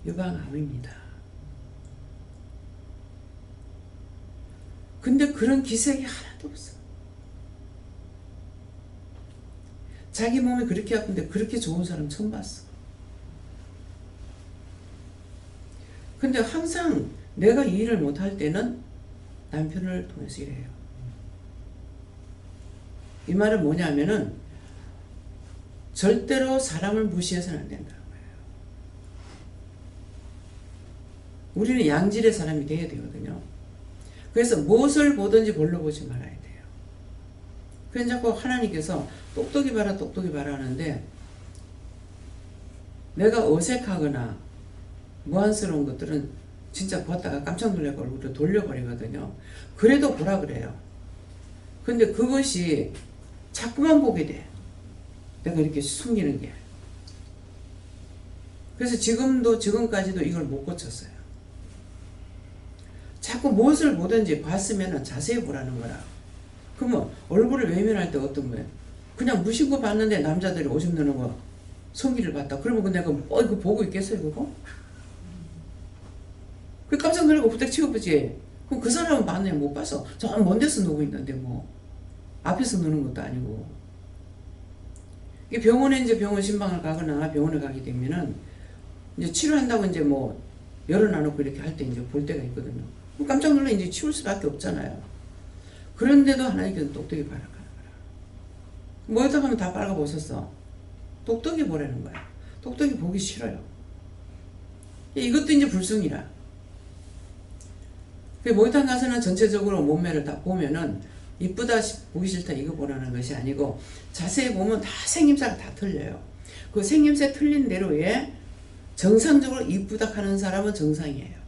유방암입니다. 근데 그런 기색이 하나도 없어. 자기 몸이 그렇게 아픈데 그렇게 좋은 사람 처음 봤어. 근데 항상 내가 이 일을 못할 때는 남편을 통해서 일해요. 이 말은 뭐냐면은 절대로 사람을 무시해서는 안 된다는 거예요. 우리는 양질의 사람이 돼야 되거든요. 그래서 무엇을 보든지 볼로 보지 말아야 돼요. 그래서 자꾸 하나님께서 똑똑히 봐라 똑똑히 봐라 하는데 내가 어색하거나 무안스러운 것들은 진짜 보았다가 깜짝 놀라고 얼굴을 돌려버리거든요. 그래도 보라 그래요. 근데 그것이 자꾸만 보게 돼. 내가 이렇게 숨기는 게. 그래서 지금까지도 이걸 못 고쳤어요. 자꾸 무엇을 보든지 봤으면 자세히 보라는 거라. 그러면 얼굴을 외면할 때 어떤 거예요? 그냥 무심코 봤는데 남자들이 오줌 누는 거 성기를 봤다. 그러면 내가 이거 보고 있겠어요 그거? 그 깜짝 놀라고 부탁 치고보지. 그럼 그 사람은 봤네 못 봤어. 저 먼 데서 누고 있는데 뭐 앞에서 누는 것도 아니고. 병원에 이제 병원 신방을 가거나 병원에 가게 되면은 이제 치료한다고 이제 뭐 열어놔놓고 이렇게 할 때 이제 볼 때가 있거든요. 깜짝 놀라 이제 치울 수밖에 없잖아요. 그런데도 하나님께서 똑똑히 봐라 하는 거라. 모욕탕 가면 다 빨가 벗었어. 똑똑히 보라는 거야. 똑똑히 보기 싫어요. 이것도 이제 불순이라. 모욕탕 가서는 전체적으로 몸매를 다 보면은 이쁘다 보기 싫다 이거 보라는 것이 아니고 자세히 보면 다 생김새가 다 틀려요. 그 생김새 틀린 대로에 정상적으로 이쁘다 하는 사람은 정상이에요.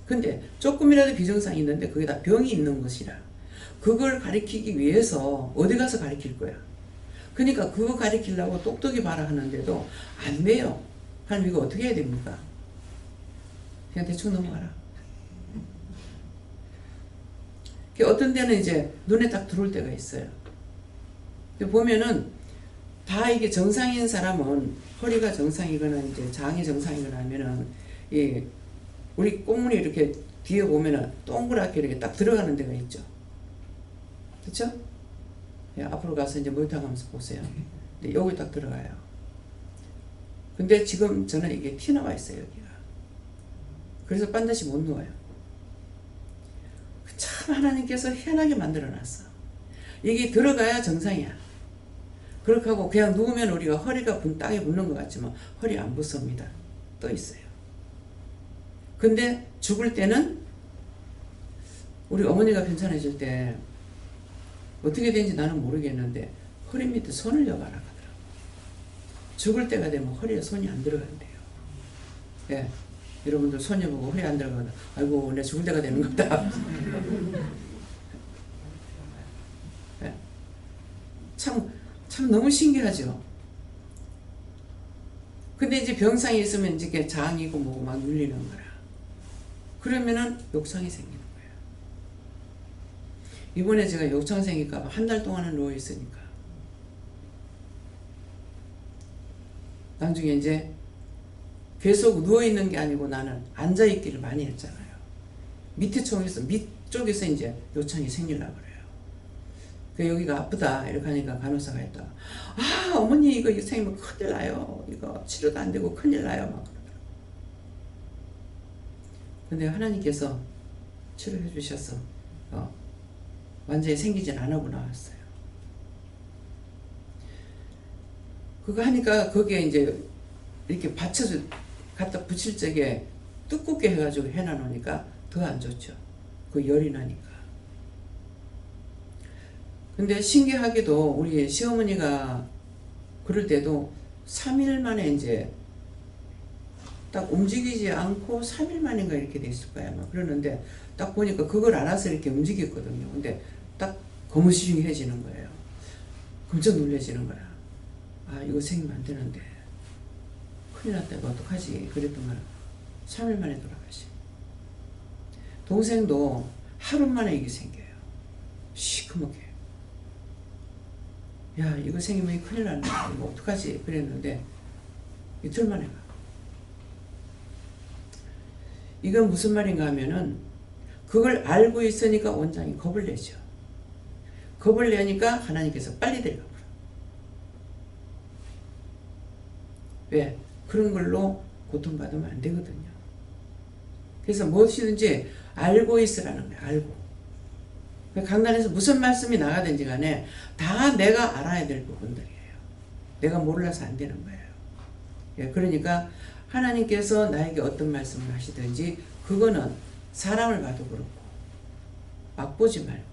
근데 조금이라도 비정상이 있는데 그게 다 병이 있는 것이라 그걸 가리키기 위해서 어디 가서 가리킬 거야. 그러니까 그거 가리키려고 똑똑히 봐라 하는데도 안 돼요. 하나님 이거 어떻게 해야 됩니까? 그냥 대충 넘어가라. 어떤 데는 이제 눈에 딱 들어올 때가 있어요. 보면은 다 이게 정상인 사람은 허리가 정상이거나 이제 장이 정상이거나 하면은 이 우리 꽁무니 이렇게 뒤에 보면은 동그랗게 이렇게 딱 들어가는 데가 있죠. 그렇죠? 예, 앞으로 가서 이제 모니터 하면서 보세요. 근데 여기 딱 들어가요. 근데 지금 저는 이게 튀어나와 있어요 여기가. 그래서 반드시 못 누워요. 참 하나님께서 희한하게 만들어놨어. 이게 들어가야 정상이야. 그렇게 하고 그냥 누우면 우리가 허리가 땅에 붙는 것 같지만 허리 안 붙습니다. 떠 있어요. 근데 죽을 때는 우리 어머니가 괜찮아질 때 어떻게 되는지 나는 모르겠는데 허리 밑에 손을 여봐라 하더라고. 죽을 때가 되면 허리에 손이 안 들어간대요. 예. 여러분들 손 여보고 허리 안 들어가면 아이고 내 죽을 때가 되는 거다. 예. 참 너무 신기하죠. 근데 이제 병상이 있으면 이제 장이고 뭐고 막 눌리는 거라. 그러면은 욕창이 생기는 거예요. 이번에 제가 욕창 생길까 봐 한 달 동안은 누워 있으니까. 나중에 이제 계속 누워 있는 게 아니고 나는 앉아 있기를 많이 했잖아요. 밑쪽에서 이제 요창이 생기려고 그래요. 그 여기가 아프다 이렇게 하니까 간호사가 했다가 아 어머니 이거 생기면 큰일 나요. 이거 치료도 안 되고 큰일 나요. 막 그러더라고요. 근데 하나님께서 치료해 주셔서 완전히 생기진 안 하고 나왔어요. 그거 하니까 거기에 이제 이렇게 받쳐서 갖다 붙일 적에 두껍게 해가지고 해놔놓으니까 더 안 좋죠. 그 열이 나니까. 근데 신기하게도 우리 시어머니가 그럴 때도 3일 만에 이제 딱 움직이지 않고 3일 만인가 이렇게 됐을 거야. 막 그러는데 딱 보니까 그걸 알아서 이렇게 움직였거든요. 근데 딱 거무시해지는 거예요. 깜짝 놀라지는 거야. 아 이거 생기면 안 되는데 큰일 났다 이거 어떡하지 그랬던 거야. 3일 만에 돌아가시. 동생도 하루 만에 이게 생겨요. 시커멓게. 야 이거 생기면 큰일 났네 이거 어떡하지 그랬는데 이틀 만에 가. 이건 무슨 말인가 하면은 그걸 알고 있으니까 원장이 겁을 내죠. 겁을 내니까 하나님께서 빨리 데려가 버려. 왜? 그런 걸로 고통받으면 안 되거든요. 그래서 무엇이든지 알고 있으라는 거예요. 알고. 강단에서 무슨 말씀이 나가든지 간에 다 내가 알아야 될 부분들이에요. 내가 몰라서 안 되는 거예요. 예, 그러니까 하나님께서 나에게 어떤 말씀을 하시든지 그거는 사람을 봐도 그렇고 막보지 말고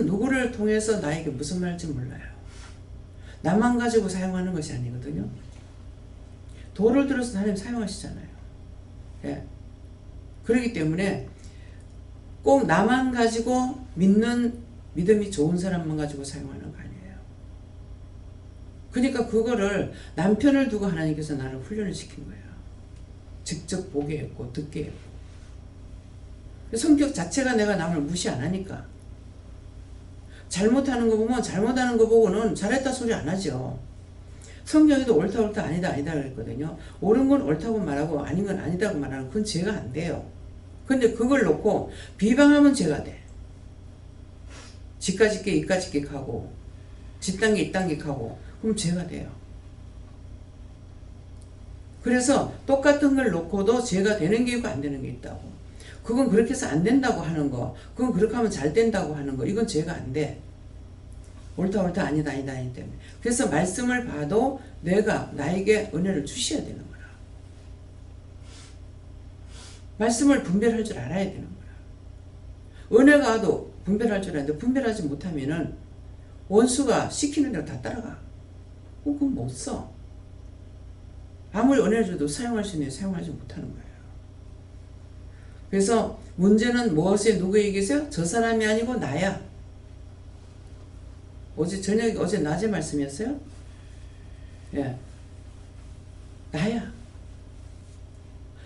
누구를 통해서 나에게 무슨 말인지 몰라요. 나만 가지고 사용하는 것이 아니거든요. 도를 들어서 하나님 사용하시잖아요. 예. 그렇기 때문에 꼭 나만 가지고 믿음이 좋은 사람만 가지고 사용하는 거 아니에요. 그러니까 그거를 남편을 두고 하나님께서 나를 훈련을 시킨 거예요. 직접 보게 했고 듣게 했고. 성격 자체가 내가 남을 무시 안 하니까. 잘못하는 거 보면 잘못하는 거 보고는 잘했다 소리 안 하죠. 성경에도 옳다 아니다 그랬거든요. 옳은 건 옳다고 말하고 아닌 건 아니다고 말하는 그건 죄가 안 돼요. 근데 그걸 놓고 비방하면 죄가 돼. 지까짓 게 이까짓 게 하고 집단 게 이딴 게 하고 그럼 죄가 돼요. 그래서 똑같은 걸 놓고도 죄가 되는 게 있고 안 되는 게 있다고. 그건 그렇게 해서 안 된다고 하는 거, 그건 그렇게 하면 잘 된다고 하는 거, 이건 죄가 안 돼. 옳다 아니다 때문에. 그래서 말씀을 봐도 내가 나에게 은혜를 주셔야 되는 거야. 말씀을 분별할 줄 알아야 되는 거야. 은혜가 와도 분별할 줄 아는데 분별하지 못하면은 원수가 시키는 대로 다 따라가. 그건 못 써. 아무리 은혜를 줘도 사용할 수 있는데 사용하지 못하는 거예요. 그래서 문제는 무엇에 누구에게서요? 저 사람이 아니고 나야. 어제 낮에 말씀이었어요? 예. 나야.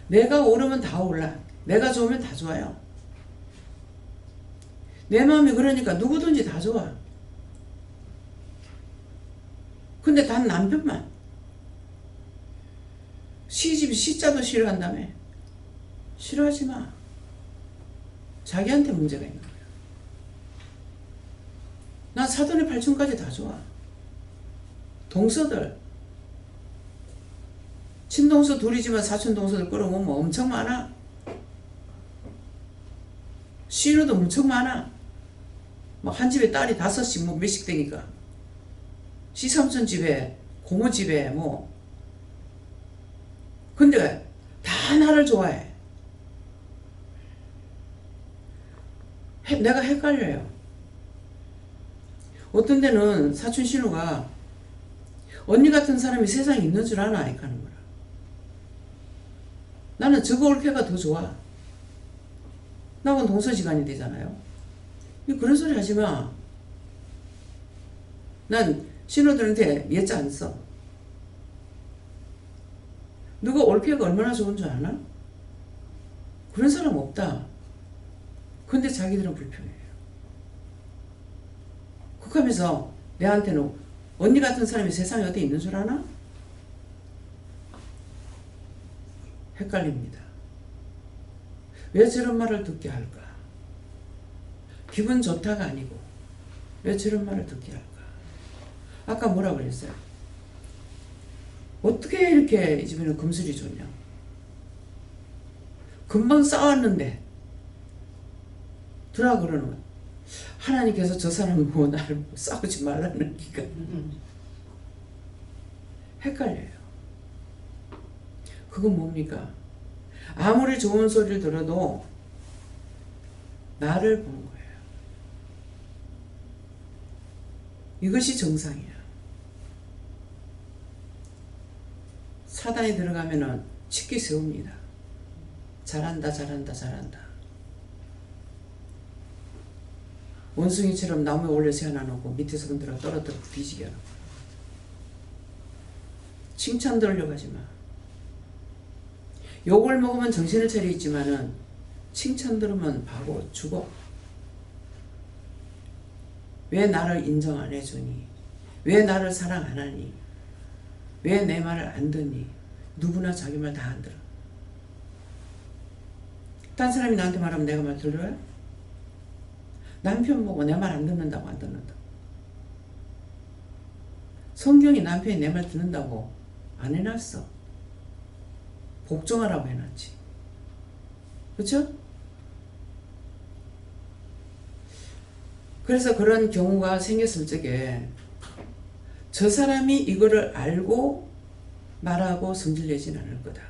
내가 오르면 다 올라. 내가 좋으면 다 좋아요. 내 마음이 그러니까 누구든지 다 좋아. 근데 단 남편만. 시집 시자도 싫어한다며. 싫어하지 마. 자기한테 문제가 있는 거야. 난 사돈의 팔촌까지 다 좋아. 동서들. 친동서 둘이지만 사촌 동서들 끌어오면 엄청 많아. 신우도 엄청 많아. 막 한 집에 딸이 5씩 뭐 몇씩 되니까. 시삼촌 집에, 고모 집에 뭐. 근데 다 나를 좋아해. 내가 헷갈려요. 어떤 데는 사촌 신우가 언니 같은 사람이 세상에 있는 줄 아나 이렇게 하는 거야. 나는 저거 올케가 더 좋아. 나하고는 동서지간이 되잖아요. 그런 소리 하지 마. 난 신우들한테 예자 안 써. 누가 올케가 얼마나 좋은 줄 아나? 그런 사람 없다. 근데 자기들은 불평해요. 그러면서 내한테는 언니 같은 사람이 세상에 어디 있는 줄 아나? 헷갈립니다. 왜 저런 말을 듣게 할까? 기분 좋다가 아니고 왜 저런 말을 듣게 할까? 아까 뭐라 그랬어요? 어떻게 이렇게 이 집에는 금술이 좋냐? 금방 싸웠는데 들어와 그러는 거야. 하나님께서 저 사람 뭐 나를 싸우지 말라는 기가 헷갈려요. 그건 뭡니까? 아무리 좋은 소리를 들어도 나를 보는 거예요. 이것이 정상이야. 사단이 들어가면은 치기 세웁니다. 잘한다, 잘한다, 잘한다. 원숭이처럼 나무에 올려 세워놔놓고 밑에서 흔들어 떨어뜨려 뒤지게 하고. 칭찬 들으려고 하지 마. 욕을 먹으면 정신을 차려 있지만은 칭찬 들으면 바보 죽어. 왜 나를 인정 안 해주니? 왜 나를 사랑 안 하니? 왜 내 말을 안 듣니? 누구나 자기 말 다 안 들어. 딴 사람이 나한테 말하면 내가 말 들어요? 남편 보고 내 말 안 듣는다고 안 듣는다. 성경이 남편이 내 말 듣는다고 안 해놨어. 복종하라고 해놨지. 그렇죠? 그래서 그런 경우가 생겼을 적에 저 사람이 이거를 알고 말하고 성질내진 않을 거다.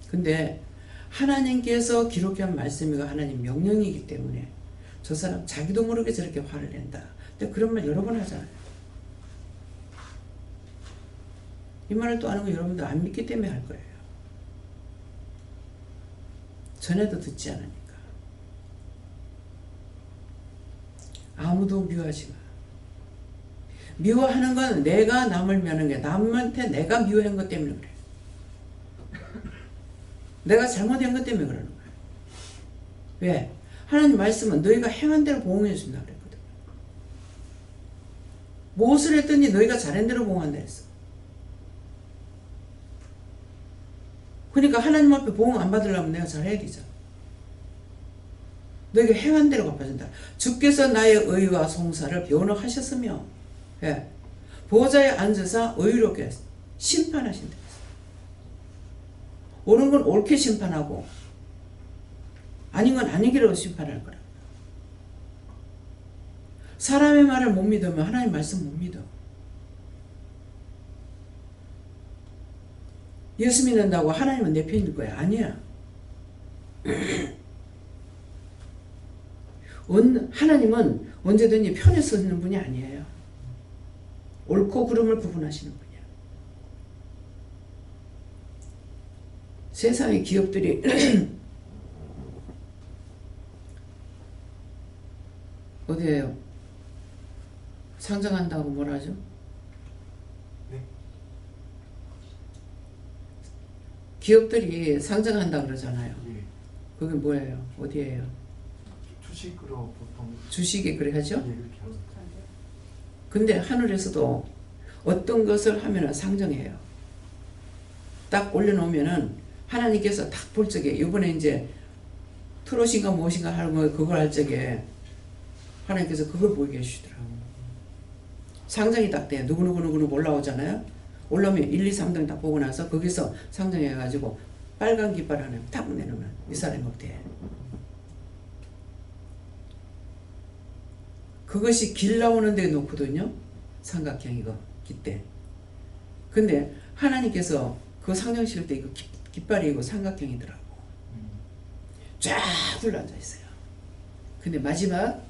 근데 하나님께서 기록한 말씀이고 하나님 명령이기 때문에 저 사람 자기도 모르게 저렇게 화를 낸다. 근데 그런 말 여러 번 하잖아요. 이 말을 또 아는 거 여러분들 안 믿기 때문에 할 거예요. 전에도 듣지 않으니까. 아무도 미워하지 마. 미워하는 건 내가 남을 미워하는 게 남한테 내가 미워한 것 때문에 그래. 내가 잘못한 것 때문에 그러는 거야. 왜? 하나님 말씀은 너희가 행한 대로 보응해 준다 그랬거든. 무엇을 했더니 너희가 잘한 대로 보응한다 했어. 그러니까 하나님 앞에 보응 안 받으려면 내가 잘해야 되잖아. 너희가 행한 대로 갚아준다. 주께서 나의 의와 송사를 변호하셨으며 예, 보좌에 앉아서 의롭게 심판하신다. 옳은 건 옳게 심판하고 아닌 건 아니기로 심판할 거라. 사람의 말을 못 믿으면 하나님 말씀 못 믿어. 예수 믿는다고 하나님은 내 편일 거야? 아니야. 하나님은 언제든지 편에 서는 분이 아니에요. 옳고 그름을 구분하시는 분이야. 세상의 기업들이 어디에요? 상장한다고 뭐라 하죠? 네? 기업들이 상장한다 그러잖아요. 예. 그게 뭐예요? 어디에요? 주식으로 보통 주식이 그래 하죠? 예, 이렇게 합니다. 근데 하늘에서도 어떤 것을 하면은 상정해요. 딱 올려놓으면은 하나님께서 딱 볼 적에 이번에 이제 트롯인가 무엇인가 하는 거 그걸 할 적에 하나님께서 그걸 보게 해주시더라고요. 상정이 딱 돼. 누구누구 올라오잖아요. 올라오면 1, 2, 3등 딱 보고 나서 거기서 상정해가지고 빨간 깃발 하나 탁 내놓으면 이 사람이 없대. 그것이 길 나오는 데 놓거든요. 삼각형이고 깃대. 근데 하나님께서 그 상정시킬 때 이거 깃발이고 삼각형이더라고. 쫙 둘러앉아 있어요. 근데 마지막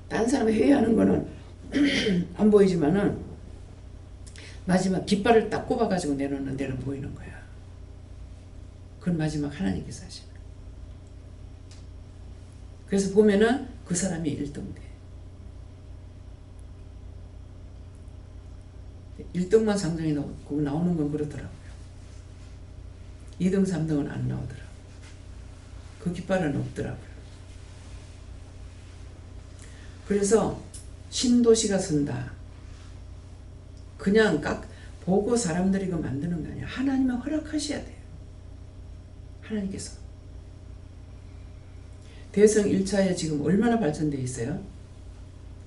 딴 사람이 회의하는 거는 안 보이지만은 마지막 깃발을 딱 꼽아가지고 내놓는 데는 보이는 거야. 그건 마지막 하나님께서 하시는 거야. 그래서 보면은 그 사람이 1등 돼. 1등만 상정이 나오는 건 그렇더라고요. 2등, 3등은 안 나오더라고요. 그 깃발은 없더라고요. 그래서 신도시가 선다. 그냥 보고 사람들이 그 만드는 거 아니야. 하나님은 허락하셔야 돼요. 하나님께서. 대성 1차에 지금 얼마나 발전되어 있어요?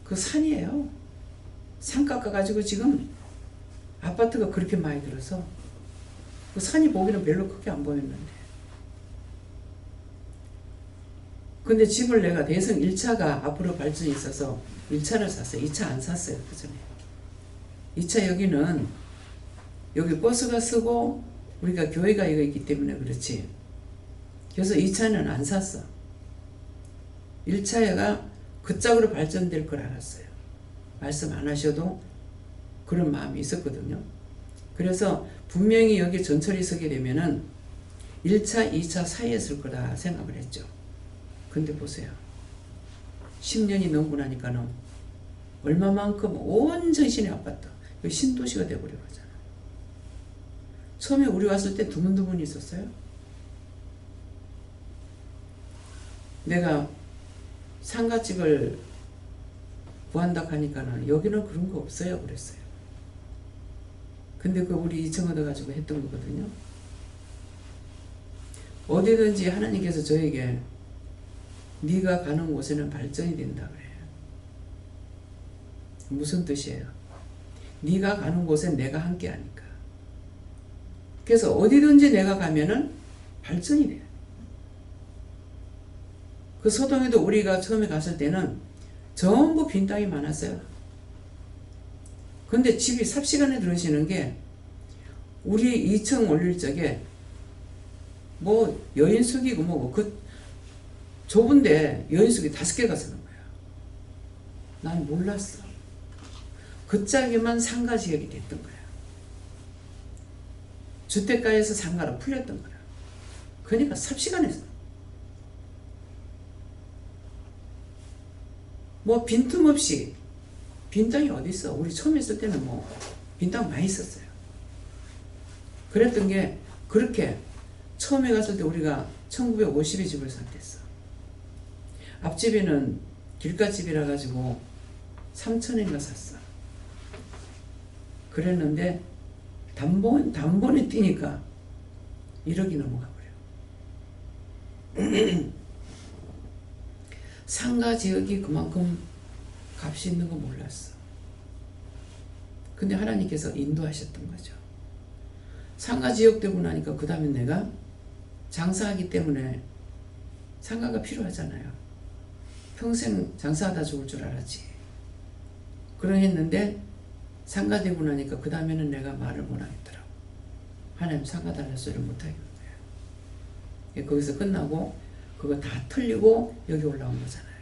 그 산이에요. 산 깎아가지고 지금 아파트가 그렇게 많이 들어서 그 산이 보기는 별로 크게 안 보였는데. 근데 집을 내가 대성 1차가 앞으로 발전이 있어서 1차를 샀어요. 2차 안 샀어요. 그 전에. 2차 여기는 여기 버스가 쓰고 우리가 교회가 이거 있기 때문에 그렇지. 그래서 2차는 안 샀어. 1차가 그 짝으로 발전될 걸 알았어요. 말씀 안 하셔도 그런 마음이 있었거든요. 그래서 분명히 여기 전철이 서게 되면은 1차, 2차 사이에 쓸 거다 생각을 했죠. 근데 보세요. 10년이 넘고 나니까는 얼마만큼 온 전신이 아팠다. 신도시가 돼버려 가잖아. 처음에 우리 왔을 때 드문드문 있었어요. 내가 상가집을 구한다 하니까는 여기는 그런 거 없어요 그랬어요. 근데 그 우리 2층 얻어가지고 했던 거거든요. 어디든지 하나님께서 저에게 네가 가는 곳에는 발전이 된다 그래요. 무슨 뜻이에요? 네가 가는 곳에 내가 함께 하니까. 그래서 어디든지 내가 가면은 발전이 돼요. 그 소동에도 우리가 처음에 갔을 때는 전부 빈 땅이 많았어요. 근데 집이 삽시간에 들어오시는 게 우리 2층 올릴 적에 뭐 여인숙이고 뭐고 그 좁은데 여인숙이 5개가 서는 거야. 난 몰랐어. 그 짝에만 상가 지역이 됐던 거야. 주택가에서 상가로 풀렸던 거야. 그러니까 삽시간에 서. 뭐 빈틈없이 빈 땅이 어디 있어? 우리 처음 있을 때는 뭐 빈 땅 많이 있었어요. 그랬던 게 그렇게 처음에 갔을 때 우리가 1950에 집을 샀댔어. 앞집에는 길가집이라 가지고 3천엔가 샀어. 그랬는데 단번에 뛰니까 1억이 넘어가 버려. 상가 지역이 그만큼 값이 있는 거 몰랐어. 근데 하나님께서 인도하셨던 거죠. 상가 지역 되고 나니까 그 다음에 내가 장사하기 때문에 상가가 필요하잖아요. 평생 장사하다 죽을 줄 알았지. 그러했는데 상가 되고 나니까 그 다음에는 내가 말을 못 하겠더라고. 하나님 상가 달라 소리를 못 하겠는 거야. 거기서 끝나고 그거 다 틀리고 여기 올라온 거잖아요.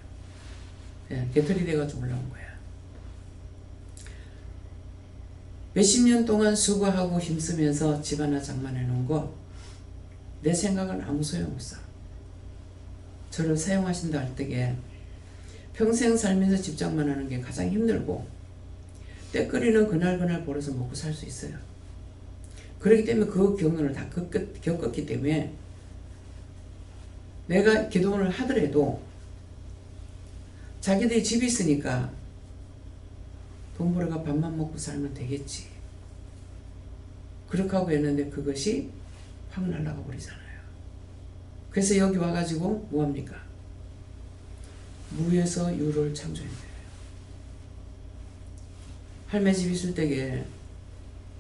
예, 개털이 돼가지고 올라온 거야. 몇십 년 동안 수고하고 힘쓰면서 집 하나 장만해 놓은 거 내 생각은 아무 소용없어. 저를 사용하신다 할 때에 평생 살면서 집 장만하는 게 가장 힘들고 때거리는 그날 벌어서 먹고 살 수 있어요. 그렇기 때문에 그 경험을 다 겪었기 때문에 내가 기도를 하더라도 자기들이 집이 있으니까 돈 벌어가 밥만 먹고 살면 되겠지. 그렇게 하고 했는데 그것이 확 날아가 버리잖아요. 그래서 여기 와가지고 뭐합니까? 무에서 유를 창조했네요. 할매 집 있을 때에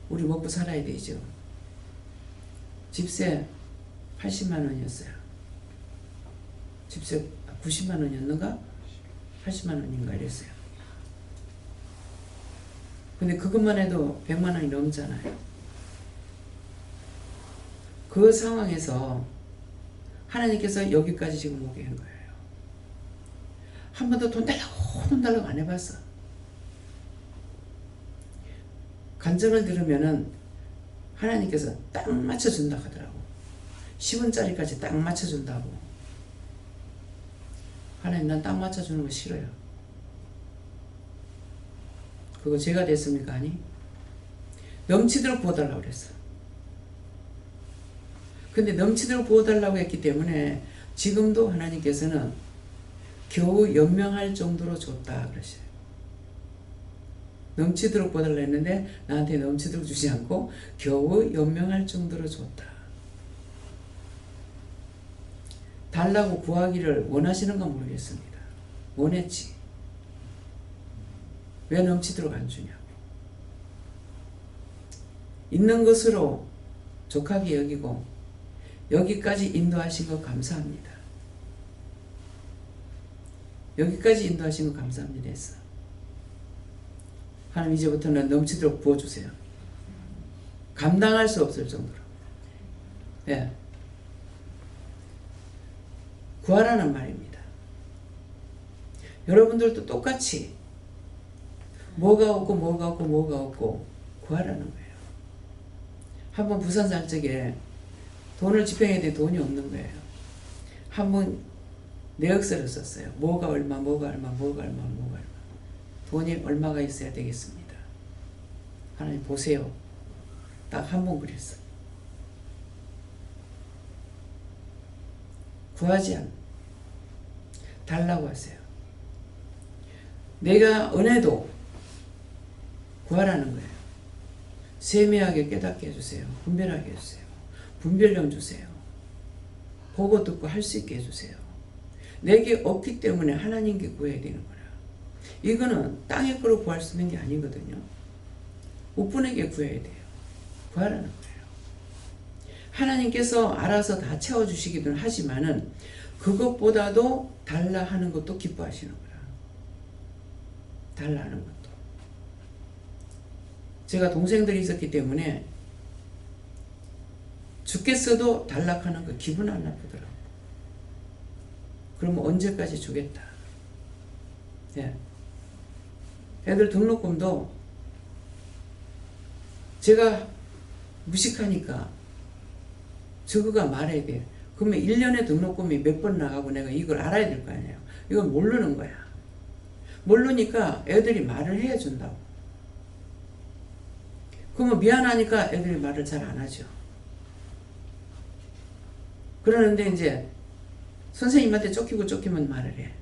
우리 먹고 살아야 되죠. 집세 80만 원이었어요. 집세 90만 원이었는가? 80만 원인가 이랬어요. 근데 그것만 해도 100만 원이 넘잖아요. 그 상황에서 하나님께서 여기까지 지금 오게 한 거예요. 한 번도 돈 달라고 안 해봤어. 간증을 들으면은 하나님께서 딱 맞춰준다 하더라고. 10원짜리까지 딱 맞춰준다고. 하나님, 난 딱 맞춰주는 거 싫어요. 그거 제가 됐습니까? 아니? 넘치도록 부어달라고 그랬어. 근데 넘치도록 부어달라고 했기 때문에 지금도 하나님께서는 겨우 연명할 정도로 줬다 그러셔요. 넘치도록 부어달라 했는데 나한테 넘치도록 주지 않고 겨우 연명할 정도로 줬다. 달라고 구하기를 원하시는 건 모르겠습니다. 원했지. 왜 넘치도록 안 주냐고. 있는 것으로 족하게 여기고 여기까지 인도하신 거 감사합니다. 여기까지 인도하신 거 감사합니다 했어. 하나님, 이제부터는 넘치도록 부어주세요. 감당할 수 없을 정도로. 예. 구하라는 말입니다. 여러분들도 똑같이 뭐가 없고 구하라는 거예요. 한번 부산 살 적에 돈을 집행해야 돼 돈이 없는 거예요. 한번 내역서를 썼어요. 뭐가 얼마. 돈이 얼마가 있어야 되겠습니다. 하나님 보세요. 딱 한 번 그랬어요. 구하지 않. 달라고 하세요. 내가 은혜도 구하라는 거예요. 세미하게 깨닫게 해주세요. 분별하게 해주세요. 분별력 주세요. 보고 듣고 할 수 있게 해주세요. 내게 없기 때문에 하나님께 구해야 되는 거라. 이거는 땅의 거로 구할 수 있는 게 아니거든요. 우분에게 구해야 돼요. 구하라는 거예요. 하나님께서 알아서 다 채워주시기도 하지만은 그것보다도 달라 하는 것도 기뻐하시는 거라. 달라 하는 것도. 제가 동생들이 있었기 때문에 죽겠어도 달락하는 거 기분 안 나쁘더라고. 그러면 언제까지 주겠다. 예. 애들 등록금도 제가 무식하니까 저거가 말해야 돼. 그러면 1년에 등록금이 몇 번 나가고 내가 이걸 알아야 될 거 아니에요. 이건 모르는 거야. 모르니까 애들이 말을 해야 준다고. 그러면 미안하니까 애들이 말을 잘 안 하죠. 그러는데 이제 선생님한테 쫓기면 말을 해.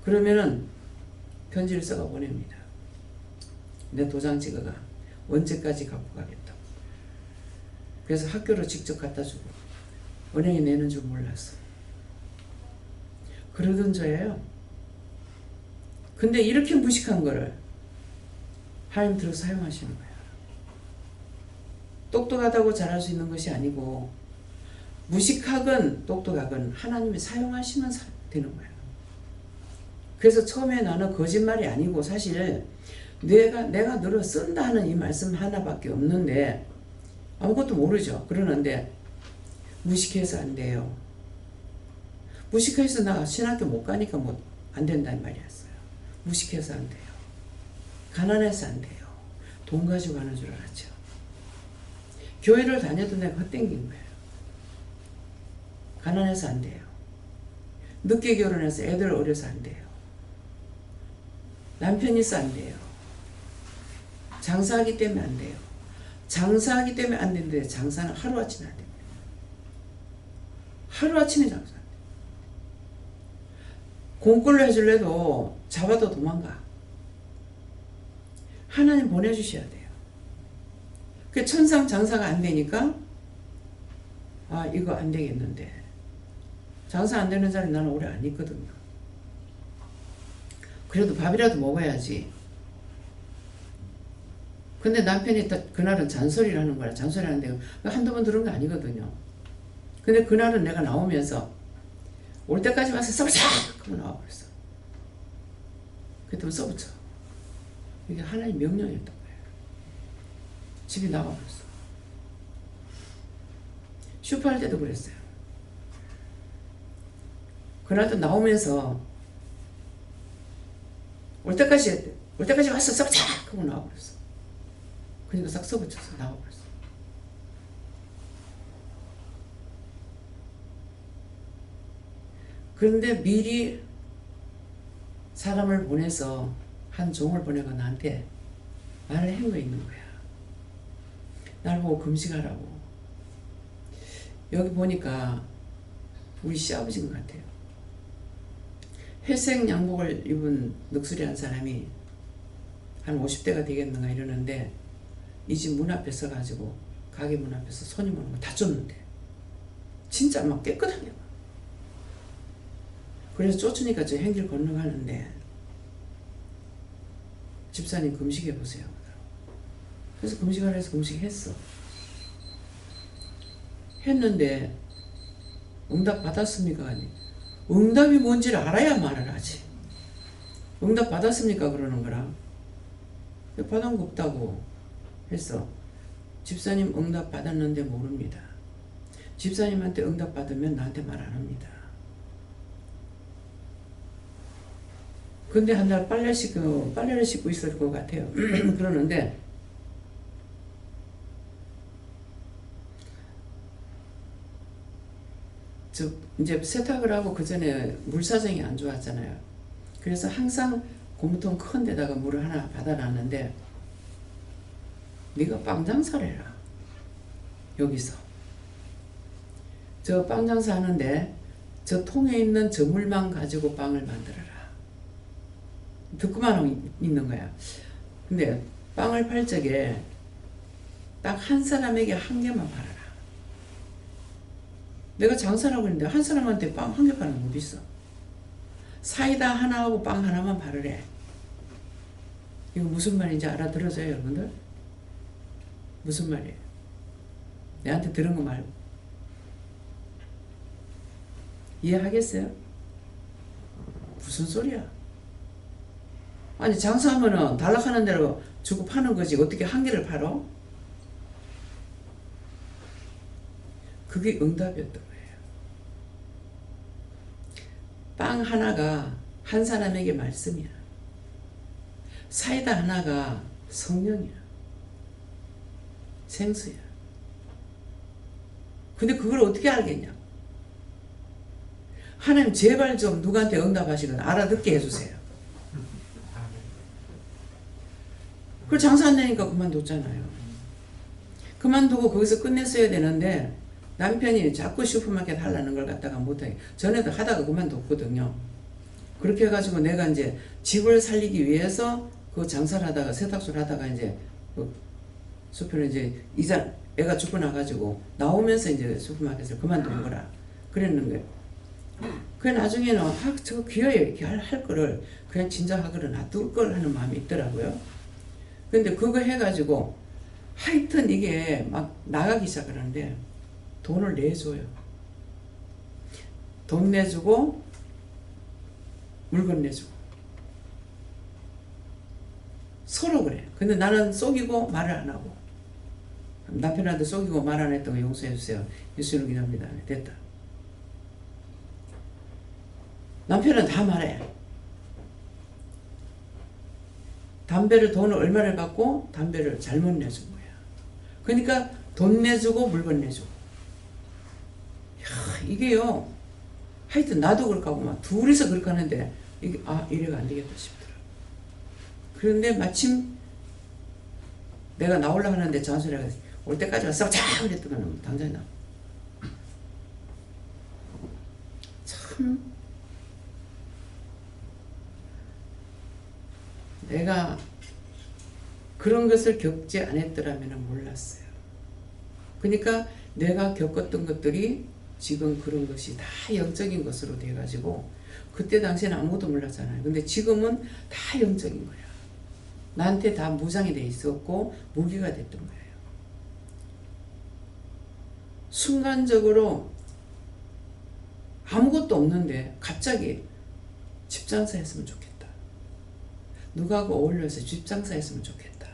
그러면은 편지를 써가 보냅니다. 내 도장 찍어가 언제까지 갖고 가겠다고. 그래서 학교로 직접 갖다 주고 은행에 내는 줄 몰랐어. 그러던 저예요. 근데 이렇게 무식한 거를 하나님 들어 사용하시는 거야. 똑똑하다고 잘할 수 있는 것이 아니고 무식하건 똑똑하건 하나님이 사용하시면 되는 거야. 그래서 처음에 나는 거짓말이 아니고 사실 내가 너를 쓴다는 이 말씀 하나밖에 없는데 아무것도 모르죠. 그러는데 무식해서 안 돼요. 무식해서 나 신학교 못 가니까 뭐 안 된다는 말이었어요. 무식해서 안 돼요. 가난해서 안 돼요. 돈 가지고 가는 줄 알았죠. 교회를 다녀도 내가 헛땡긴 거예요. 가난해서 안 돼요. 늦게 결혼해서 애들 어려서 안 돼요. 남편이 있어 안 돼요. 장사하기 때문에 안 돼요. 장사하기 때문에 안 되는데 장사는 하루아침에 안 됩니다. 하루아침에 장사 안 돼요. 공꼴로 해줄래도 잡아도 도망가. 하나님 보내주셔야 돼요. 그 천상 장사가 안 되니까 아 이거 안 되겠는데 장사 안 되는 자리 나는 오래 안 있거든요. 그래도 밥이라도 먹어야지. 근데 남편이 그날은 잔소리를 하는 거야. 잔소리 하는데 한두 번 들은 거 아니거든요. 근데 그날은 내가 나오면서 올 때까지 와서 써보자! 그러고 나와버렸어. 그랬더니 써붙여. 이게 하나님 명령이었던 거예요. 집이 나가버렸어. 슈퍼할 때도 그랬어요. 그날도 나오면서 올 때까지 와서 썩자 하고 나와버렸어. 그러니까 싹 썩어쳐서 나와버렸어. 그런데 미리 사람을 보내서 한 종을 보내고 나한테 말을 한 거 있는 거야. 날 보고 금식하라고. 여기 보니까 우리 시아버지인 것 같아요. 회색 양복을 입은 넋소리한 사람이 한 50대가 되겠는가 이러는데 이 집 문 앞에 서가지고 가게 문 앞에서 손님 오는 거 다 쫓는데 진짜 막 깨끗하게. 그래서 쫓으니까 저 행길 건너가는데 집사님 금식해 보세요. 그래서 금식하라 해서 금식했어. 했는데 응답 받았습니까? 아니 응답이 뭔지를 알아야 말을 하지. 응답 받았습니까? 그러는 거라. 받은 거 없다고 했어. 집사님 응답 받았는데 모릅니다. 집사님한테 응답 받으면 나한테 말 안 합니다. 근데 한 날 빨래를 씻고 있을 것 같아요. 그러는데 이제 세탁을 하고 그 전에 물 사정이 안 좋았잖아요. 그래서 항상 고무통 큰 데다가 물을 하나 받아놨는데 네가 빵 장사를 해라. 여기서 저 빵 장사하는데 저 통에 있는 저 물만 가지고 빵을 만들어라. 듣고만 있는 거야. 근데 빵을 팔 적에 딱 한 사람에게 한 개만 팔아라. 내가 장사라고 했는데 한 사람한테 빵 한 개 파는 거 어디 있어? 사이다 하나하고 빵 하나만 팔으래. 이거 무슨 말인지 알아들어서요, 여러분들? 무슨 말이에요? 내한테 들은 거 말고. 이해하겠어요? 무슨 소리야? 아니 장사하면은 달락하는 대로 주고 파는 거지 어떻게 한 개를 팔어? 그게 응답이었던 거예요. 빵 하나가 한 사람에게 말씀이야. 사이다 하나가 성령이야. 생수야. 근데 그걸 어떻게 알겠냐? 하나님 제발 좀 누구한테 응답하시거나 알아듣게 해주세요. 그걸 장사 안 되니까 그만뒀잖아요. 그만두고 거기서 끝냈어야 되는데 남편이 자꾸 슈퍼마켓 하려는 걸 갖다가 못하게. 전에도 하다가 그만뒀거든요. 그렇게 해가지고 내가 이제 집을 살리기 위해서 그 장사를 하다가 세탁소를 하다가 이제 그 슈퍼를 이제 이자 애가 죽고 나가지고 나오면서 이제 슈퍼마켓을 그만둔 거라 그랬는 거예요. 그 나중에는 저 기어에 이렇게 할 거를 그냥 진작 하거나 놔둘 걸 하는 마음이 있더라고요. 근데 그거 해가지고 하여튼 이게 막 나가기 시작하는데 돈을 내줘요. 돈 내주고 물건 내주고 서로 그래. 근데 나는 속이고 말을 안 하고 남편한테 속이고 말 안 했던 거 용서해 주세요. 예수님 기도합니다. 됐다. 남편은 다 말해. 담배를 돈을 얼마를 받고 담배를 잘못 내준 거야. 그러니까 돈 내주고 물건 내주고. 야, 이게요. 하여튼 나도 그럴까 보면 둘이서 그렇게 하는데 이게 이래가 안 되겠다 싶더라. 그런데 마침 내가 나오려고 하는데 전화를 해서 올 때까지 와서 쫙 그랬더니 당장에 나. 참 내가 그런 것을 겪지 않았더라면 몰랐어요. 그러니까 내가 겪었던 것들이 지금 그런 것이 다 영적인 것으로 돼가지고 그때 당시에는 아무것도 몰랐잖아요. 근데 지금은 다 영적인 거야. 나한테 다 무장이 돼 있었고 무기가 됐던 거예요. 순간적으로 아무것도 없는데 갑자기 집 장사 했으면 좋겠다. 누구하고 어울려서 집 장사했으면 좋겠다.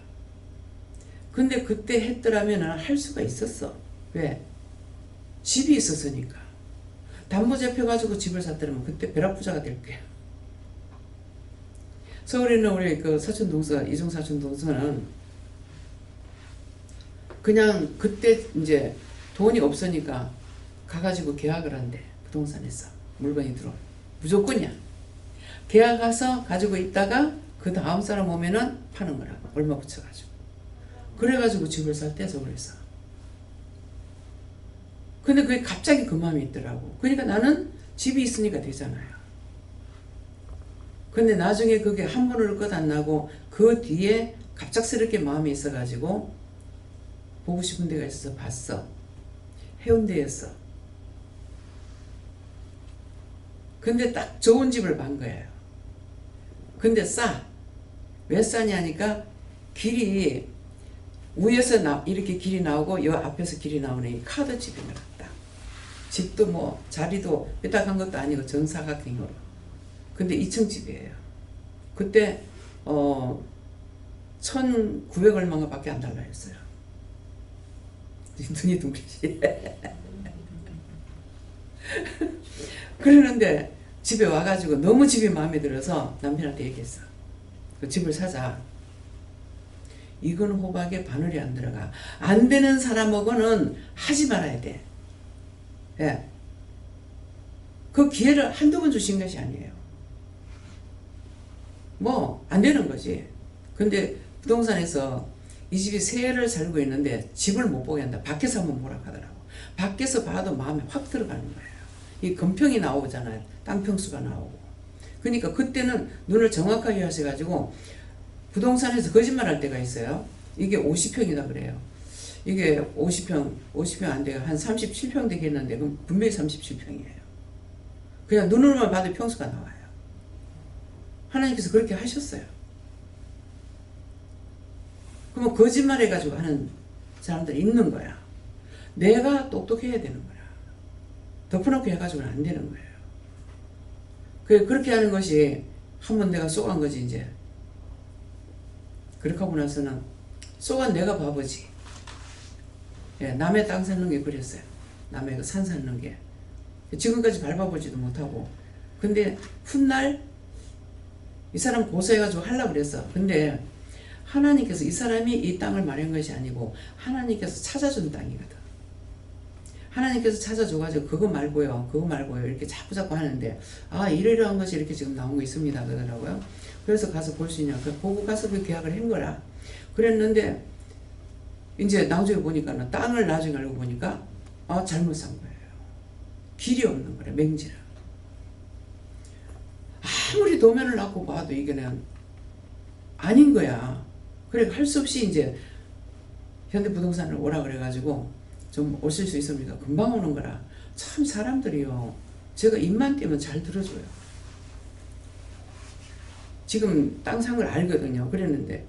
근데 그때 했더라면 할 수가 있었어. 왜? 집이 있었으니까. 담보 잡혀가지고 집을 샀더라면 그때 벼락부자가 될 거야. 서울에 있는 우리 그 사촌 동서, 이종 사촌 동서는 그냥 그때 이제 돈이 없으니까 가가지고 계약을 한대. 부동산에서 물건이 들어와. 무조건이야. 계약 가서 가지고 있다가 그 다음 사람 오면은 파는 거라고. 얼마 붙여가지고. 그래가지고 집을 살 때 서울에서. 근데 그게 갑자기 그 마음이 있더라고. 그러니까 나는 집이 있으니까 되잖아요. 근데 나중에 그게 한 번으로 끝 안 나고 그 뒤에 갑작스럽게 마음이 있어가지고 보고 싶은 데가 있어서 봤어. 해운대였어. 근데 딱 좋은 집을 본 거예요. 근데 싸. 왜 싸냐니까 길이 위에서 이렇게 길이 나오고 여 앞에서 길이 나오네. 카드집이 나왔다. 집도 뭐 자리도 삐딱한 것도 아니고 정사각형으로. 근데 2층 집이에요. 그때 1,900 얼마가 밖에 안 달라 했어요. 눈이 둥글지. 그러는데 집에 와가지고 너무 집이 마음에 들어서 남편한테 얘기했어. 그 집을 사자. 이건 호박에 바늘이 안 들어가. 안 되는 사람하고는 하지 말아야 돼. 예. 그 기회를 한두 번 주신 것이 아니에요. 뭐 안 되는 거지. 근데 부동산에서 이 집이 세 해를 살고 있는데 집을 못 보게 한다. 밖에서 한번 보라 하더라고. 밖에서 봐도 마음에 확 들어가는 거예요. 이 금평이 나오잖아요. 땅평수가 나오고. 그러니까 그때는 눈을 정확하게 하셔가지고 부동산에서 거짓말할 때가 있어요. 이게 50평이다 그래요. 이게 50평 안 돼요. 한 37평 되겠는데 그럼 분명히 37평이에요. 그냥 눈으로만 봐도 평수가 나와요. 하나님께서 그렇게 하셨어요. 그러면 거짓말 해가지고 하는 사람들이 있는 거야. 내가 똑똑해야 되는 거야. 덮어놓고 해가지고는 안 되는 거예요. 그렇게 하는 것이 한번 내가 쏘간 거지 이제. 그렇게 하고 나서는 쏘간 내가 바보지. 예, 남의 땅 사는 게 그랬어요. 남의 그 산 사는 게. 지금까지 밟아보지도 못하고. 근데 훗날 이 사람 고소해가지고 하려고 그랬어. 근데 하나님께서 이 사람이 이 땅을 마련한 것이 아니고 하나님께서 찾아준 땅이거든. 하나님께서 찾아줘가지고 그거 말고요 이렇게 자꾸 하는데 이러이러한 것이 이렇게 지금 나온 거 있습니다 그러더라고요. 그래서 가서 볼 수 있냐. 보고 가서 그 계약을 한 거라. 그랬는데 이제 나중에 보니까 땅을 나중에 알고 보니까 잘못 산 거예요. 길이 없는 거래. 맹지라. 아무리 도면을 놨고 봐도 이게 그냥 아닌 거야. 그래 할 수 없이 이제 현대부동산을 오라 그래가지고 좀 오실 수 있습니까? 금방 오는 거라. 참 사람들이요. 제가 입만 떼면 잘 들어줘요. 지금 땅 산 걸 알거든요. 그랬는데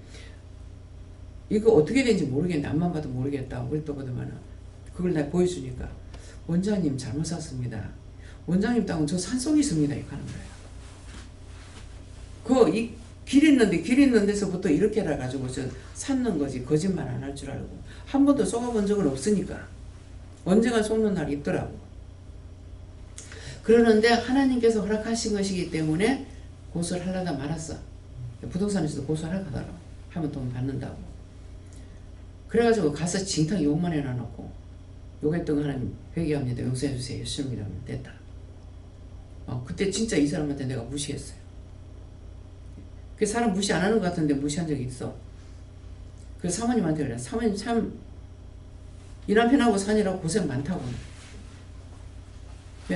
이거 어떻게 된지 모르겠는데 앞만 봐도 모르겠다고 그랬더거든요. 그걸 내가 보여주니까 원장님 잘못 샀습니다. 원장님 땅은 저 산속에 있습니다. 이렇게 하는 거예요. 이 길 있는 데서부터 이렇게 해가지고 저 샀는 거지. 거짓말 안 할 줄 알고. 한 번도 속아본 적은 없으니까. 언젠가 속는 날이 있더라고. 그러는데 하나님께서 허락하신 것이기 때문에 고소를 하려다 말았어. 부동산에서도 고소하라고 하더라고. 하면 돈 받는다고. 그래가지고 가서 징탕 욕만 해놔놓고 욕했던 거 하나님 회개합니다. 용서해주세요. 했습니다. 됐다. 그때 진짜 이 사람한테 내가 무시했어요. 그 사람 무시 안 하는 것 같은데 무시한 적이 있어. 그래서 사모님한테 그래. 사모님 참 이 남편하고 사느라고 고생 많다고.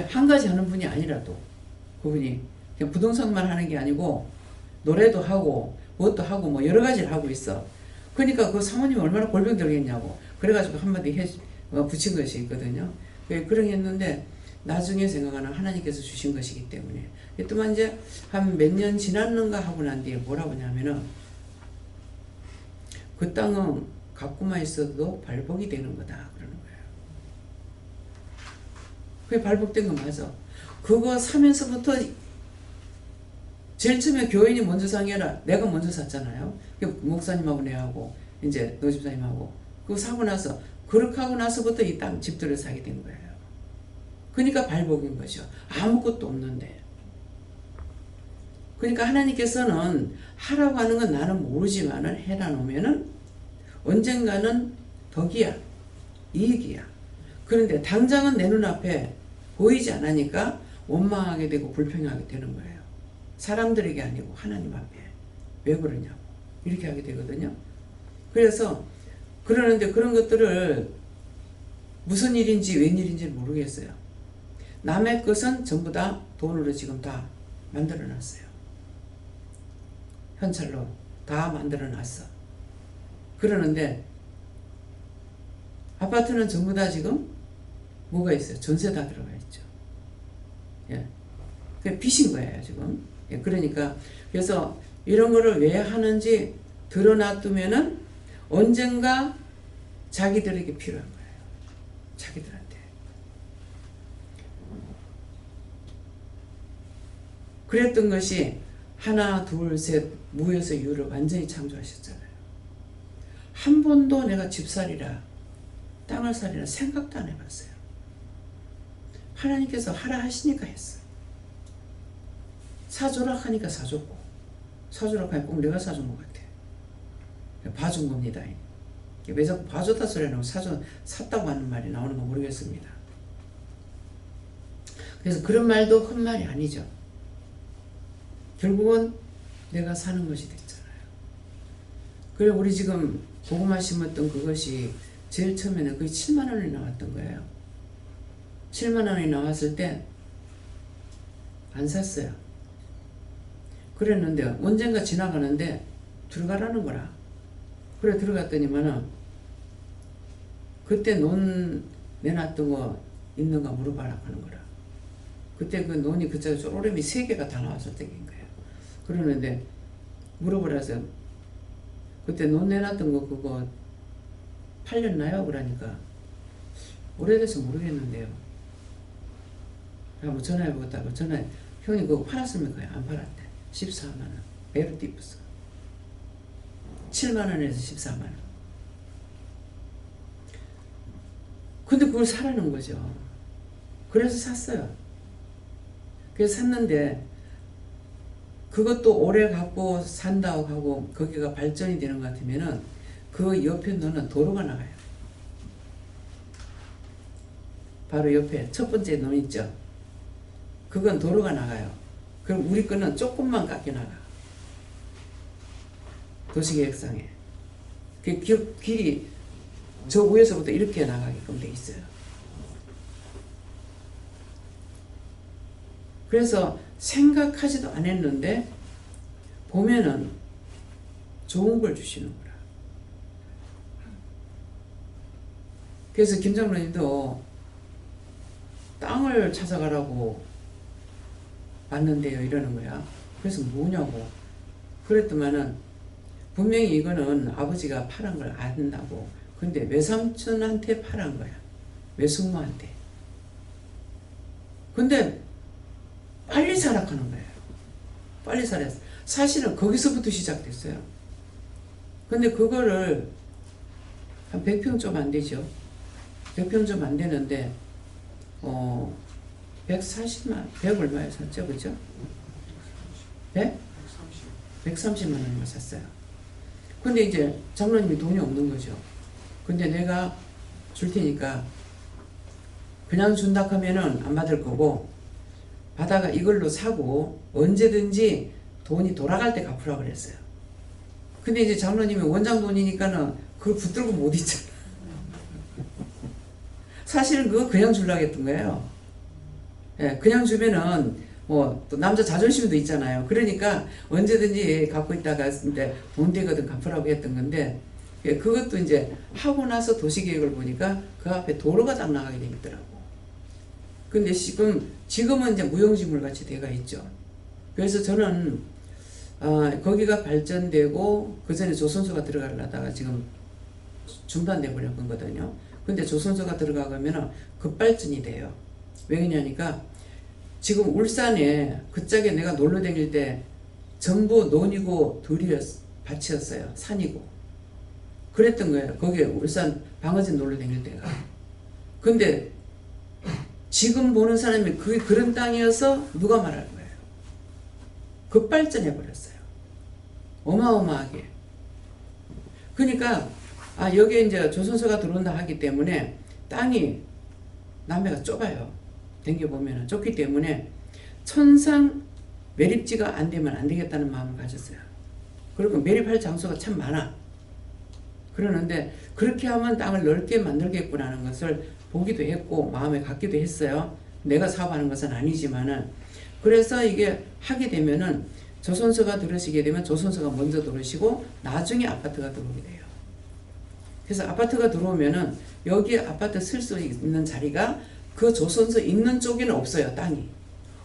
한 가지 하는 분이 아니라도 그분이 그냥 부동산만 하는 게 아니고 노래도 하고 무엇도 하고 뭐 여러 가지를 하고 있어. 그러니까 그 사모님이 얼마나 골병 들겠냐고. 그래가지고 한마디 붙인 것이 있거든요. 그런 게 했는데 나중에 생각하는 하나님께서 주신 것이기 때문에. 또한 이제 한 몇 년 지났는가 하고 난 뒤에 뭐라고 하냐면은 그 땅은 갖고만 있어도 발복이 되는 거다 그러는 거예요. 그게 발복된 거 맞아. 그거 사면서부터 제일 처음에 교인이 먼저 산 게 아니라 내가 먼저 샀잖아요. 목사님하고 내하고 이제 노집사님하고 그거 사고 나서 그렇게 하고 나서부터 이 땅 집들을 사게 된 거예요. 그러니까 발복인 거죠. 아무것도 없는데. 그러니까 하나님께서는 하라고 하는 건 나는 모르지만은 해라 놓으면은 언젠가는 덕이야, 이익이야. 그런데 당장은 내 눈앞에 보이지 않으니까 원망하게 되고 불평하게 되는 거예요. 사람들에게 아니고 하나님 앞에. 왜 그러냐고. 이렇게 하게 되거든요. 그래서 그러는데 그런 것들을 무슨 일인지 웬일인지 모르겠어요. 남의 것은 전부 다 돈으로 지금 다 만들어 놨어요. 현찰로 다 만들어 놨어. 그러는데 아파트는 전부 다 지금 뭐가 있어요? 전세 다 들어가 있죠. 예. 그 빚인 거예요, 지금. 예. 그러니까, 그래서 이런 거를 왜 하는지 드러놔두면은 언젠가 자기들에게 필요한 거예요. 자기들한테. 그랬던 것이 하나, 둘, 셋, 무에서 유를 완전히 창조하셨잖아요. 한 번도 내가 집살이라, 땅을 살이라 생각도 안 해봤어요. 하나님께서 하라 하시니까 했어. 사주라 하니까 사줬고, 사주라 하니까 꼭 내가 사준 것 같아. 봐준 겁니다. 왜 자꾸 봐줬다 소리 하고 샀다고 하는 말이 나오는 거 모르겠습니다. 그래서 그런 말도 헛말이 아니죠. 결국은 내가 사는 것이 됐잖아요. 그래 우리 지금 고구마 심었던 그것이 제일 처음에는 거의 7만 원이 나왔던 거예요. 7만 원이 나왔을 때 안 샀어요. 그랬는데 언젠가 지나가는데 들어가라는 거라. 그래 들어갔더니만은 그때 논 내놨던 거 있는가 물어봐라 하는 거라. 그때 그 논이 그쪽에 쪼르미 3개가 다 나왔을 때인 거예요. 그러는데 물어보라서 그때 논 내놨던 거 그거 팔렸나요? 그러니까 오래돼서 모르겠는데요. 한번 전화해보겠다고 전화해. 형이 그거 팔았습니까? 안 팔았대. 14만 원. 매로 띠었어. 7만 원에서 14만 원. 근데 그걸 사라는 거죠. 그래서 샀어요. 그래서 샀는데 그것도 오래 갖고 산다고 하고 거기가 발전이 되는 것 같으면은 그 옆에 놓는 도로가 나가요. 바로 옆에 첫 번째 논 있죠. 그건 도로가 나가요. 그럼 우리 거는 조금만 깎여 나가. 도시계획상에. 그 길이 저 위에서부터 이렇게 나가게끔 돼 있어요. 그래서 생각하지도 않았는데 보면은 좋은 걸 주시는 거라. 그래서 김장로님도 땅을 찾아가라고 왔는데요 이러는 거야. 그래서 뭐냐고 그랬더만은 분명히 이거는 아버지가 팔은 걸 안다고. 근데 외삼촌한테 팔은 거야. 외숙모한테. 근데 빨리 사락하는 거예요. 빨리 사랬어. 사실은 거기서부터 시작됐어요. 근데 그거를 한 100평 좀 안 되죠. 100평 좀 안 되는데 140만, 100 얼마에 샀죠? 그죠? 네? 130만 원이면 샀어요. 근데 이제 장로님이 돈이 없는 거죠. 근데 내가 줄 테니까 그냥 준다 하면은 안 받을 거고 받아가 이걸로 사고 언제든지 돈이 돌아갈 때 갚으라 그랬어요. 근데 이제 장로님이 원장 돈이니까는 그걸 붙들고 못 있잖아. 사실은 그거 그냥 주려고 했던 거예요. 예, 그냥 주면은 또 남자 자존심도 있잖아요. 그러니까 언제든지 갖고 있다가 돈 되거든 갚으라고 했던 건데 예, 그것도 이제 하고 나서 도시계획을 보니까 그 앞에 도로가 딱 나가게 돼 있더라고. 근데 지금은 이제 무용지물 같이 돼가 있죠. 그래서 저는 거기가 발전되고 그 전에 조선소가 들어가려다가 지금 중단돼 버린 거거든요. 근데 조선소가 들어가면 급발전이 돼요. 왜 그러냐니까 지금 울산에 그쪽에 내가 놀러 다닐 때 전부 논이고 밭이었어요. 산이고. 그랬던 거예요. 거기에 울산 방어진 놀러 다닐 때가. 근데 지금 보는 사람이 그게 그런 땅이어서 누가 말할 거예요. 급발전해 버렸어요. 어마어마하게. 그러니까 여기에 이제 조선소가 들어온다 하기 때문에 땅이 남해가 좁아요. 댕겨보면 좁기 때문에 천상 매립지가 안 되면 안 되겠다는 마음을 가졌어요. 그리고 매립할 장소가 참 많아. 그러는데 그렇게 하면 땅을 넓게 만들겠구나는 것을 보기도 했고 마음에 갖기도 했어요. 내가 사업하는 것은 아니지만은. 그래서 이게 하게 되면은 조선소가 들어서게 되면 조선소가 먼저 들어오시고 나중에 아파트가 들어오게 돼요. 그래서 아파트가 들어오면은 여기에 아파트 쓸 수 있는 자리가 그 조선소 있는 쪽에는 없어요. 땅이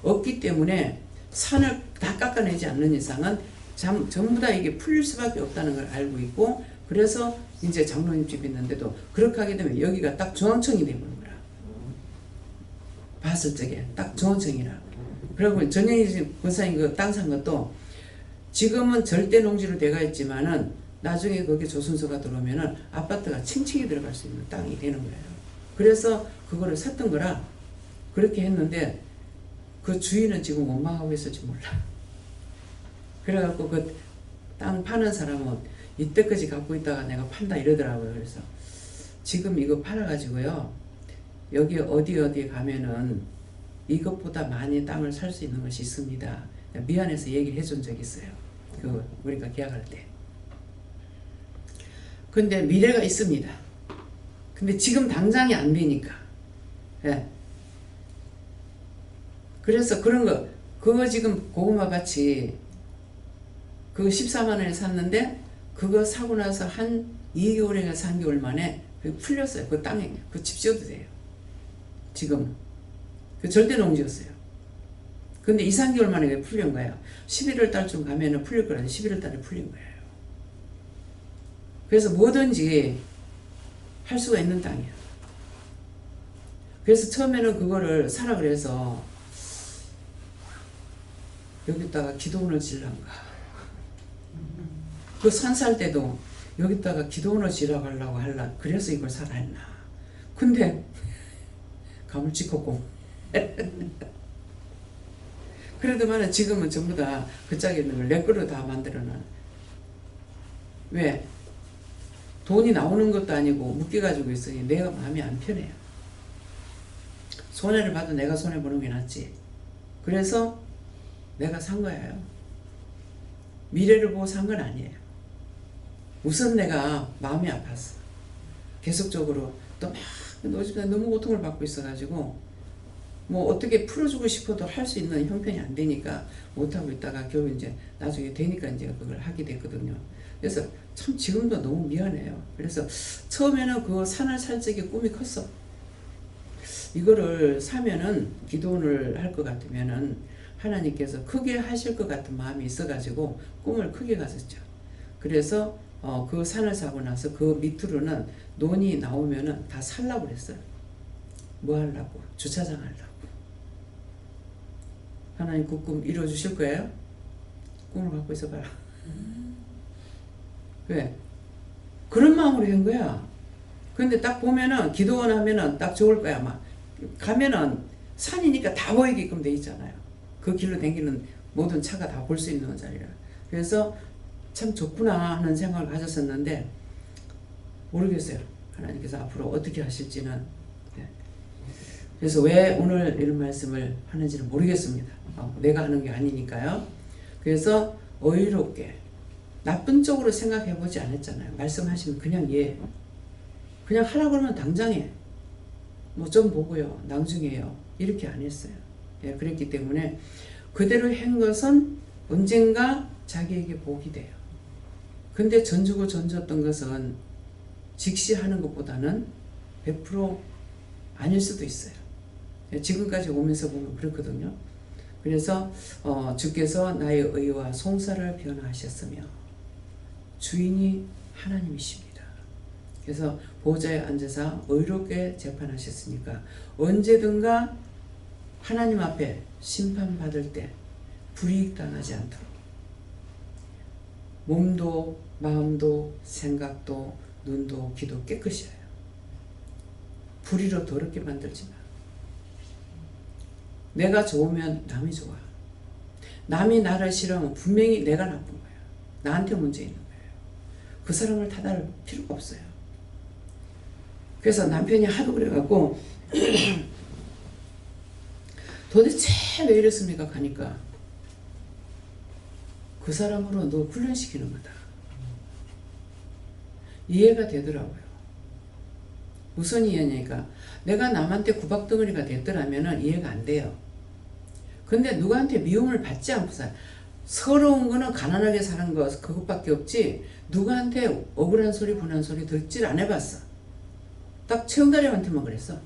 없기 때문에 산을 다 깎아내지 않는 이상은 전부 다 이게 풀릴 수밖에 없다는 걸 알고 있고, 그래서 이제 장로님 집이 있는데도 그렇게 하게 되면 여기가 딱 중앙청이 되는 거라. 봤을 적에 딱 중앙청이라. 그리고 전영희 권사님 그 땅 산 것도 지금은 절대 농지로 돼가 있지만은 나중에 거기 조선소가 들어오면은 아파트가 층층이 들어갈 수 있는 땅이 되는 거예요. 그래서 그거를 샀던 거라 그렇게 했는데 그 주인은 지금 원망하고 있을지 몰라. 그래갖고 그 땅 파는 사람은 이때까지 갖고 있다가 내가 판다 이러더라고요. 그래서 지금 이거 팔아가지고요. 여기 어디에 가면은 이것보다 많이 땅을 살 수 있는 것이 있습니다. 미안해서 얘기를 해준 적이 있어요. 우리가 계약할 때. 근데 미래가 있습니다. 근데 지금 당장이 안 되니까. 예. 그래서 그런 거, 그거 지금 고구마 밭이 그거 14만 원에 샀는데 그거 사고 나서 한 2개월인가 3개월 만에 풀렸어요. 그 땅에 그 집 지어도 돼요. 지금 그 절대 농지였어요. 근데 2, 3개월 만에 왜 풀린 거예요? 11월 달쯤 가면은 풀릴 거라서 11월 달에 풀린 거예요. 그래서 뭐든지 할 수가 있는 땅이야. 그래서 처음에는 그거를 사라 그래서 여기다가 기도원을 지으란가. 그 산 살 때도 여기다가 기도원을 지으라고 하려고 그래서 이걸 사라 했나. 근데 가물치고 그래도만 지금은 전부 다 그 짝에 있는 걸 내 거로 다 만들어놔. 왜? 돈이 나오는 것도 아니고 묶여가지고 있으니 내가 마음이 안 편해요. 손해를 봐도 내가 손해보는 게 낫지. 그래서 내가 산 거예요. 미래를 보고 산 건 아니에요. 우선 내가 마음이 아팠어. 계속적으로 또 막 너무 고통을 받고 있어가지고 뭐 어떻게 풀어주고 싶어도 할 수 있는 형편이 안 되니까 못하고 있다가 겨우 이제 나중에 되니까 이제 그걸 하게 됐거든요. 그래서 참 지금도 너무 미안해요. 그래서 처음에는 그 산을 살 적에 꿈이 컸어. 이거를 사면은 기도원을 할 것 같으면은 하나님께서 크게 하실 것 같은 마음이 있어가지고 꿈을 크게 가졌죠. 그래서 그 산을 사고 나서 그 밑으로는 논이 나오면은 다 살라고 그랬어요. 뭐 하려고? 주차장 하려고. 하나님 그 꿈 이루어주실 거예요? 꿈을 갖고 있어봐라. 왜? 그런 마음으로 한 거야. 근데 딱 보면은 기도원 하면은 딱 좋을 거야. 아마 가면은 산이니까 다 보이게끔 돼 있잖아요. 그 길로 다니는 모든 차가 다 볼 수 있는 자리라. 그래서 참 좋구나 하는 생각을 가졌었는데 모르겠어요. 하나님께서 앞으로 어떻게 하실지는. 그래서 왜 오늘 이런 말씀을 하는지는 모르겠습니다. 내가 하는 게 아니니까요. 그래서 어이롭게 나쁜 쪽으로 생각해 보지 않았잖아요. 말씀하시면 그냥 그냥 하라고 그러면 당장 해. 뭐 좀 보고요. 나중에요. 이렇게 안 했어요. 그랬기 때문에 그대로 한 것은 언젠가 자기에게 복이 돼요. 근데 전주고 전주었던 것은 직시하는 것보다는 100% 아닐 수도 있어요. 지금까지 오면서 보면 그렇거든요. 그래서 주께서 나의 의와 송사를 변화하셨으며 주인이 하나님이십니다. 그래서 보좌에 앉아서 의롭게 재판하셨으니까 언제든가 하나님 앞에 심판받을 때 불이익 당하지 않도록 몸도 마음도 생각도 눈도 귀도 깨끗이 해요. 불의로 더럽게 만들지 마. 내가 좋으면 남이 좋아. 남이 나를 싫어하면 분명히 내가 나쁜 거야. 나한테 문제 있는 거예요. 그 사람을 탓할 필요가 없어요. 그래서 남편이 하도 그래갖고 도대체 왜 이랬습니까? 하니까 그 사람으로 너 훈련시키는 거다. 이해가 되더라고요. 무슨 이해냐니까 내가 남한테 구박덩어리가 됐더라면 이해가 안 돼요. 근데 누구한테 미움을 받지 않고 살아. 서러운 거는 가난하게 사는 거 그것밖에 없지 누구한테 억울한 소리 분한 소리 듣질 안 해봤어. 딱 최영다리한테만 그랬어.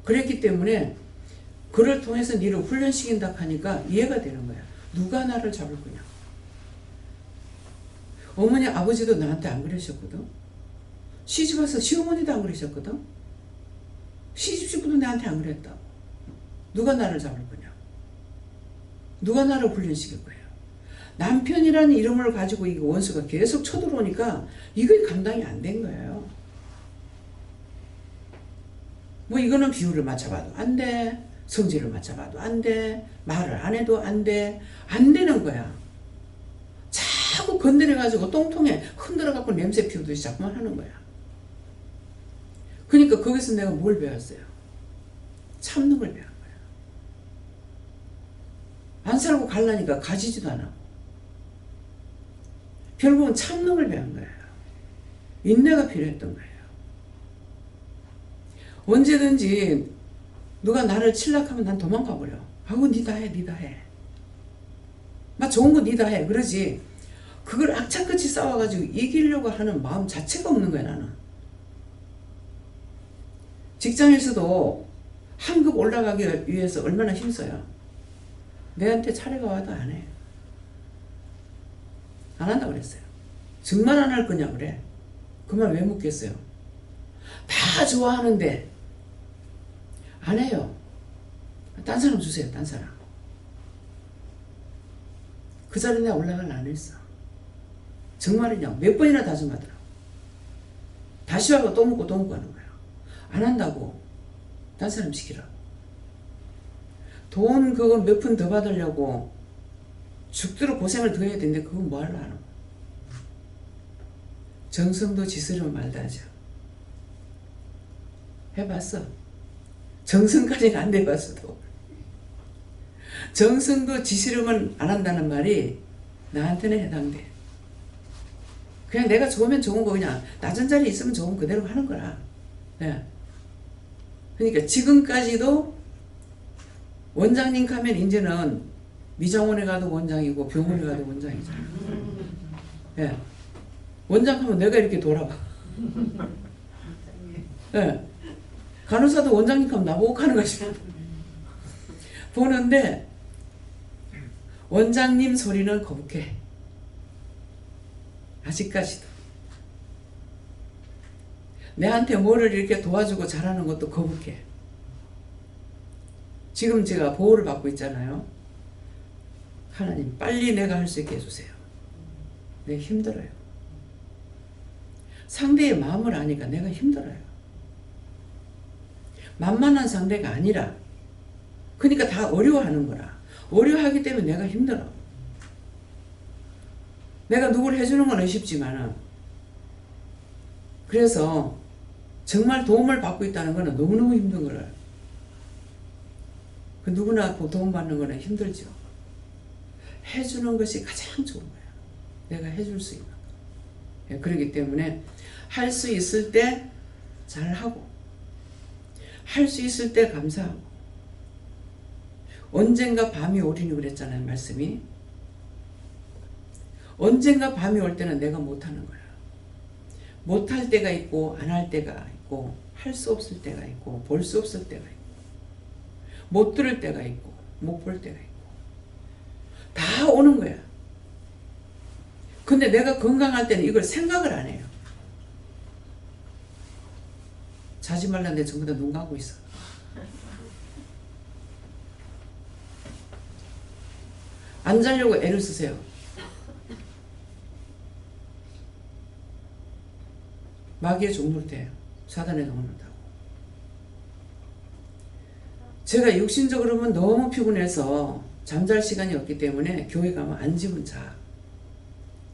그랬기 때문에 그를 통해서 니를 훈련시킨다 하니까 이해가 되는 거야. 누가 나를 잡을 거냐. 어머니 아버지도 나한테 안 그러셨거든. 시집와서 시어머니도 안 그러셨거든. 시집주부도 나한테 안 그랬다. 누가 나를 잡을 거냐. 누가 나를 훈련시킬 거야. 남편이라는 이름을 가지고 이 원수가 계속 쳐들어오니까 이게 감당이 안 된 거예요. 뭐 이거는 비율을 맞춰봐도 안 돼. 성질을 맞춰봐도 안 돼. 말을 안 해도 안 돼. 안 되는 거야. 자꾸 건드려가지고 똥통에 흔들어갖고 냄새 피우듯이 자꾸만 하는 거야. 그러니까 거기서 내가 뭘 배웠어요? 참는 걸 배운 거야. 안 살고 갈라니까 가지지도 않아. 결국은 참는 걸 배운 거예요. 인내가 필요했던 거예요. 언제든지 누가 나를 칠락하면 난 도망가 버려. 아우 니 다 해, 니 다 해. 막 좋은 거 니 다 해. 그러지. 그걸 악착같이 싸워가지고 이기려고 하는 마음 자체가 없는 거야 나는. 직장에서도 한 급 올라가기 위해서 얼마나 힘써요. 내한테 차례가 와도 안 해. 안 한다고 그랬어요. 정말 안 할 거냐 그래. 그 말 왜 묻겠어요. 다 좋아하는데 안 해요. 딴 사람 주세요. 딴 사람. 그 자리에 내가 올라가려 안 했어. 정말이냐. 몇 번이나 다짐하더라. 다시 와서 또 묻고 또 묻고 하는 거야. 안 한다고. 딴 사람 시키라고. 돈 그거 몇 푼 더 받으려고 죽도록 고생을 더 해야 되는데 그건 뭐 하려고 하는 거야. 정성도 지스러면 말도 하죠. 해봤어. 정성까지는 안 돼봤어도. 정성도 지스러면 안 한다는 말이 나한테는 해당돼. 그냥 내가 좋으면 좋은 거 그냥 낮은 자리에 있으면 좋은 그대로 하는 거라. 네. 그러니까 지금까지도 원장님 가면 이제는 미장원에 가도 원장이고 병원에 가도 원장이잖아. 네. 원장 하면 내가 이렇게 돌아봐. 네. 간호사도 원장님 하면 나보고 가는 거지. 보는데 원장님 소리는 거북해. 아직까지도. 내한테 뭐를 이렇게 도와주고 잘하는 것도 거북해. 지금 제가 보호를 받고 있잖아요. 하나님 빨리 내가 할 수 있게 해주세요. 내가 힘들어요. 상대의 마음을 아니까 내가 힘들어요. 만만한 상대가 아니라 그러니까 다 어려워하는 거라. 어려워하기 때문에 내가 힘들어. 내가 누구를 해주는 건 쉽지만 그래서 정말 도움을 받고 있다는 거는 너무너무 힘든 거를. 그 누구나 도움받는 거는 힘들죠. 해주는 것이 가장 좋은 거야. 내가 해줄 수 있는 거. 그렇기 때문에 할 수 있을 때 잘하고 할 수 있을 때 감사하고 언젠가 밤이 오리니 그랬잖아요. 말씀이. 언젠가 밤이 올 때는 내가 못하는 거야. 못할 때가 있고 안 할 때가 있고 할 수 없을 때가 있고 볼 수 없을 때가 있고 못 들을 때가 있고 못 볼 때가 있고 다 오는 거야. 근데 내가 건강할 때는 이걸 생각을 안 해요. 자지 말라는데 전부 다 눈 감고 있어. 안 자려고 애를 쓰세요. 마귀의 종로로 돼요. 사단의 종로로 타고. 제가 육신적으로는 너무 피곤해서 잠잘 시간이 없기 때문에 교회 가면 안 집은 자.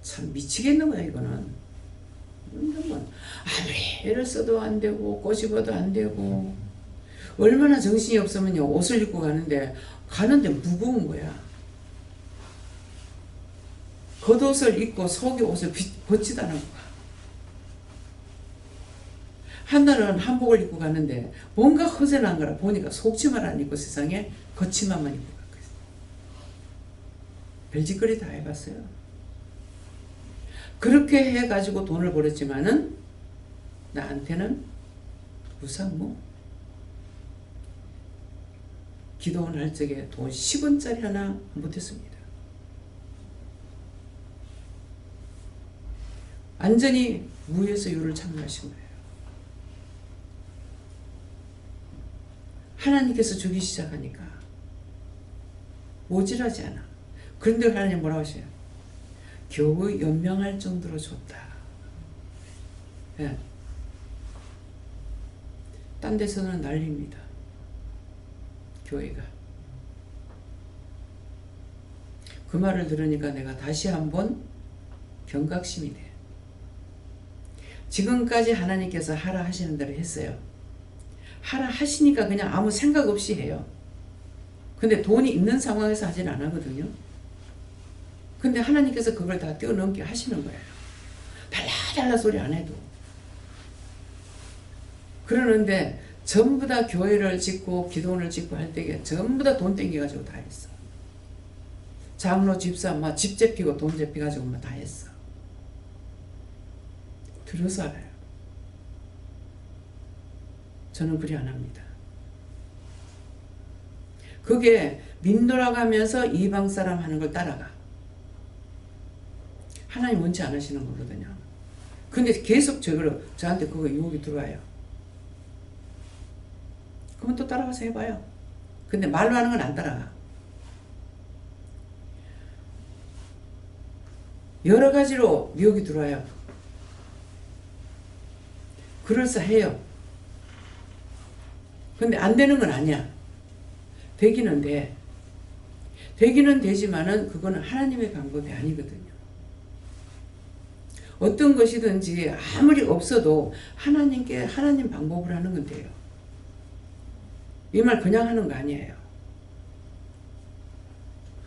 참 미치겠는 거야 이거는. 아무리 애를 써도 안 되고 꼬집어도 안 되고 얼마나 정신이 없으면요 옷을 입고 가는데 무거운 거야. 겉옷을 입고 속에 옷을 벗지도 않은 거야. 한 날은 한복을 입고 가는데 뭔가 허전한 거라 보니까 속치마를 안 입고 세상에 겉치마만 입고 갔거든. 별짓거리 다 해봤어요. 그렇게 해가지고 돈을 벌었지만은 나한테는 무상무. 기도원 할 적에 돈 10원짜리 하나 못했습니다. 완전히 무에서 유를 창조하신 거예요. 하나님께서 주기 시작하니까 모질하지 않아. 그런데 하나님 뭐라고 하셔요? 겨우 연명할 정도로 줬다. 예. 딴 데서는 난립니다. 교회가. 그 말을 들으니까 내가 다시 한번 경각심이 돼. 지금까지 하나님께서 하라 하시는 대로 했어요. 하라 하시니까 그냥 아무 생각 없이 해요. 근데 돈이 있는 상황에서 하진 않거든요. 근데 하나님께서 그걸 다 뛰어넘게 하시는 거예요. 달라달라 소리 안 해도. 그러는데 전부 다 교회를 짓고 기도원을 짓고 할 때에 전부 다 돈 땡겨가지고 다 했어. 장로 집사 막 집 잡히고 돈 잡혀가지고 막 다 했어. 들어서 알아요. 저는 그리 안 합니다. 그게 민돌아가면서 이방 사람 하는 걸 따라가. 하나님 원치 않으시는 거거든요. 근데 계속 저한테 그거 유혹이 들어와요. 그러면 또 따라가서 해봐요. 근데 말로 하는 건 안 따라가. 여러 가지로 유혹이 들어와요. 그럴싸해요. 근데 안 되는 건 아니야. 되기는 돼. 되기는 되지만은 그거는 하나님의 방법이 아니거든요. 어떤 것이든지 아무리 없어도 하나님께 하나님 방법을 하는 건 돼요. 이 말 그냥 하는 거 아니에요.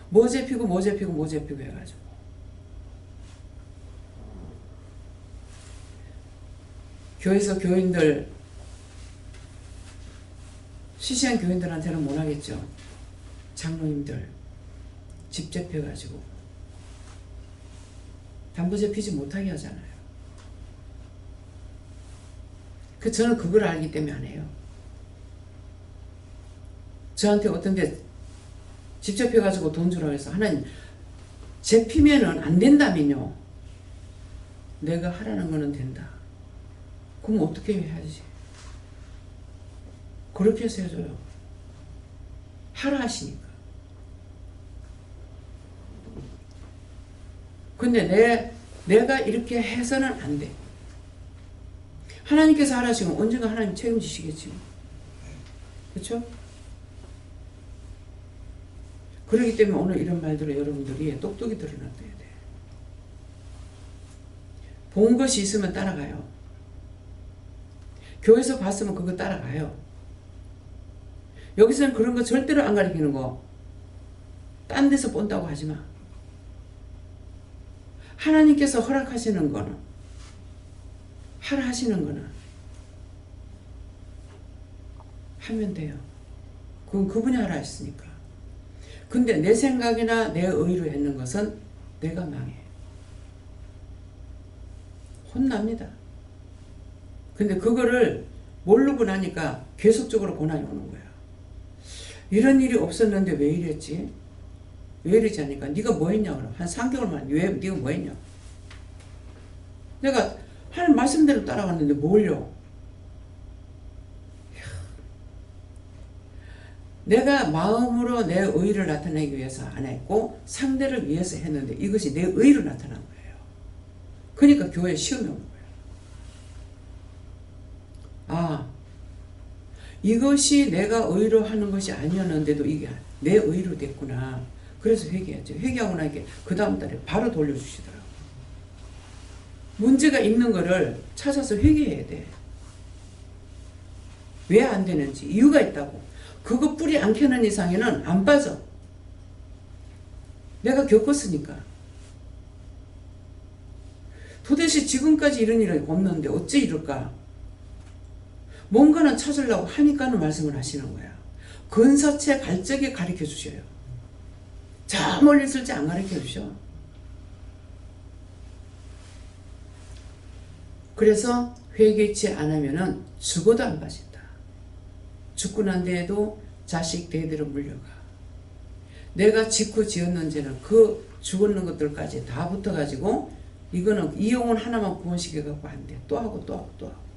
뭐 잡히고 해가지고. 교회에서 교인들 시시한 교인들한테는 못하겠죠. 장로님들 집 잡혀가지고 담보 잡히지 못하게 하잖아요. 저는 그걸 알기 때문에 안 해요. 저한테 어떤 데 집 잡혀가지고 돈 주라고 해서 하나님 잡히면은 안 된다면요. 내가 하라는 거는 된다. 그럼 어떻게 해야지? 그렇게 해서 해줘요. 하라 하시니까. 근데 내가 이렇게 해서는 안 돼. 하나님께서 하라 하시면 언젠가 하나님 책임지시겠지. 그렇죠? 그렇기 때문에 오늘 이런 말들을 여러분들이 똑똑히 들어놔둬야 돼. 본 것이 있으면 따라가요. 교회에서 봤으면 그거 따라가요. 여기서는 그런 거 절대로 안 가르치는 거. 딴 데서 본다고 하지 마. 하나님께서 허락하시는 거는, 하라 하시는 거는 하면 돼요. 그건 그분이 하라 했으니까. 근데 내 생각이나 내 의로 했는 것은 내가 망해. 혼납니다. 근데 그거를 모르고 나니까 계속적으로 고난이 오는 거야. 이런 일이 없었는데 왜 이랬지? 왜 이러지 않으니까 네가 뭐 했냐 그럼 한 3개월만 왜 네가 뭐 했냐? 내가 하는 말씀대로 따라갔는데 뭘요? 내가 마음으로 내 의를 나타내기 위해서 안 했고 상대를 위해서 했는데 이것이 내 의로 나타난 거예요. 그러니까 교회에 시험이 오는 거예요. 이것이 내가 의로 하는 것이 아니었는데도 이게 내 의로 됐구나. 그래서 회개하죠. 회개하고 나니까 그 다음 달에 바로 돌려주시더라고요. 문제가 있는 거를 찾아서 회개해야 돼. 왜 안 되는지 이유가 있다고. 그거 뿌리 안 캐는 이상에는 안 빠져. 내가 겪었으니까. 도대체 지금까지 이런 일이 없는데 어째 이럴까? 뭔가는 찾으려고 하니까는 말씀을 하시는 거야. 근사체 갈적에 가르쳐 주셔요. 저 멀리 있을 때 안 가르쳐 주셔. 그래서 회개치 않으면은 죽어도 안 빠진다. 죽고 난 뒤에도 자식 대대로 물려가. 내가 짓고 지었는 죄는 그 죽었는 것들까지 다 붙어가지고 이거는 이 영혼 하나만 구원시켜갖고 안 돼. 또 하고 또 하고 또 하고.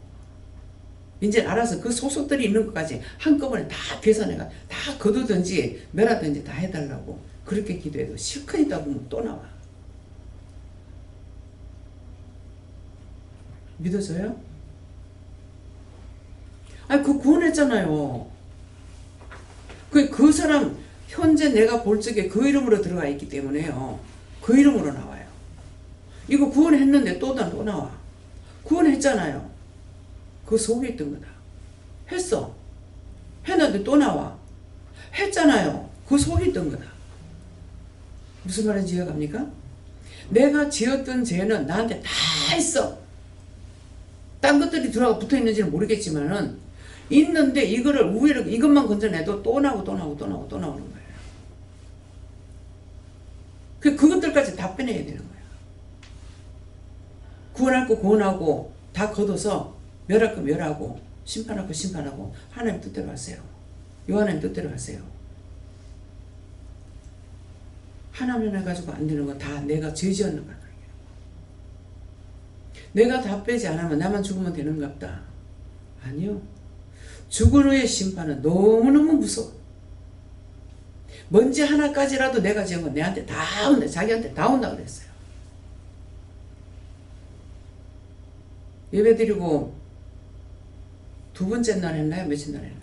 이제 알아서 그 소속들이 있는 것까지 한꺼번에 다 계산해가 다 거두든지 멸하든지 다 해달라고 그렇게 기도해도 실컷 있다 보면 또 나와. 믿어져요? 아니 그 구원했잖아요. 그 사람 현재 내가 볼 적에 그 이름으로 들어가 있기 때문에요. 그 이름으로 나와요. 이거 구원했는데 또 나와. 구원했잖아요. 그 속에 있던 거다. 했어. 했는데 또 나와. 했잖아요. 그 속에 있던 거다. 무슨 말인지 이해갑니까? 내가 지었던 죄는 나한테 다 있어. 딴 것들이 들어가 붙어 있는지는 모르겠지만은 있는데 이거를 우회로 이것만 건져내도 또 나오고 또 나오고 또 나오고 또 나오는 거예요. 그것들까지 다 빼내야 되는 거예요. 구원할 거 구원하고 다 걷어서 멸할 거 멸하고 심판할 거 심판하고 하나님 뜻대로 하세요. 요한님 뜻대로 하세요. 하나만 해가지고 안 되는 건 다 내가 죄 지었는 거야. 내가 다 빼지 않으면 나만 죽으면 되는갑다. 아니요. 죽은 후의 심판은 너무너무 무서워. 먼지 하나까지라도 내가 지은 건 내한테 다 온다. 자기한테 다 온다 그랬어요. 예배 드리고 두 번째 날 했나요? 며칠 날 했나요?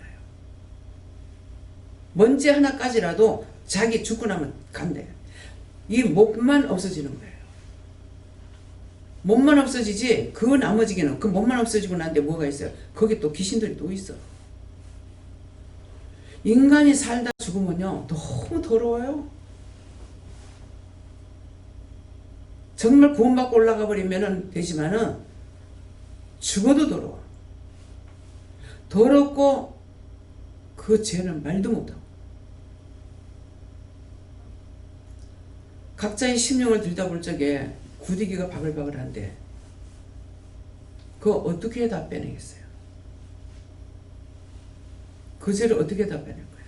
먼지 하나까지라도 자기 죽고 나면 간대. 이 몸만 없어지는 거예요. 몸만 없어지지 그 나머지게는 그 몸만 없어지고 난데 뭐가 있어요? 거기 또 귀신들이 또 있어. 인간이 살다 죽으면요 너무 더러워요. 정말 구원받고 올라가 버리면 되지만은 죽어도 더러워. 더럽고 그 죄는 말도 못하고. 각자의 심령을 들여다볼 적에 구디기가 바글바글한데 그거 어떻게 다 빼내겠어요? 그 죄를 어떻게 다 빼낼 거예요?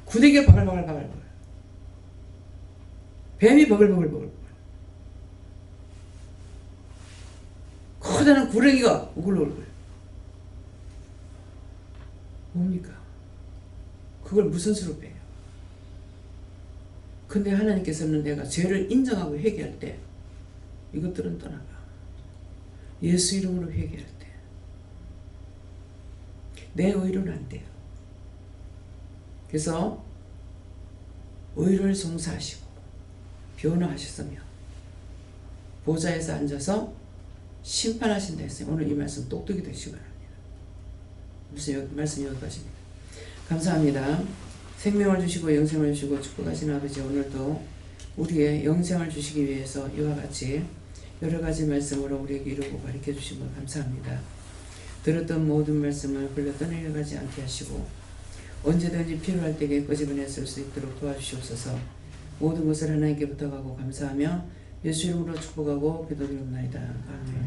구디기가 바글바글 뱀이 버글버글 커다란 구렁이가 우글우글. 뭡니까? 그걸 무슨 수로 빼요? 근데 하나님께서는 내가 죄를 인정하고 회개할 때 이것들은 떠나가. 예수 이름으로 회개할 때 내 의로는 안 돼요. 그래서 의를 송사하시고 변호하셨으며 보좌에서 앉아서 심판하신다 했어요. 오늘 이 말씀 똑똑히 되시기 바랍니다. 말씀 여기까지입니다. 감사합니다. 생명을 주시고 영생을 주시고 축복하신 아버지, 오늘도 우리의 영생을 주시기 위해서 이와 같이 여러 가지 말씀으로 우리에게 이루고 가르쳐 주신 것 감사합니다. 들었던 모든 말씀을 흘러 떠내려가지 않게 하시고 언제든지 필요할 때에 끄집어내 쓸 수 있도록 도와주시옵소서. 모든 것을 하나님께 부탁하고 감사하며 예수 이름으로 축복하고 기도드립니다. 아멘.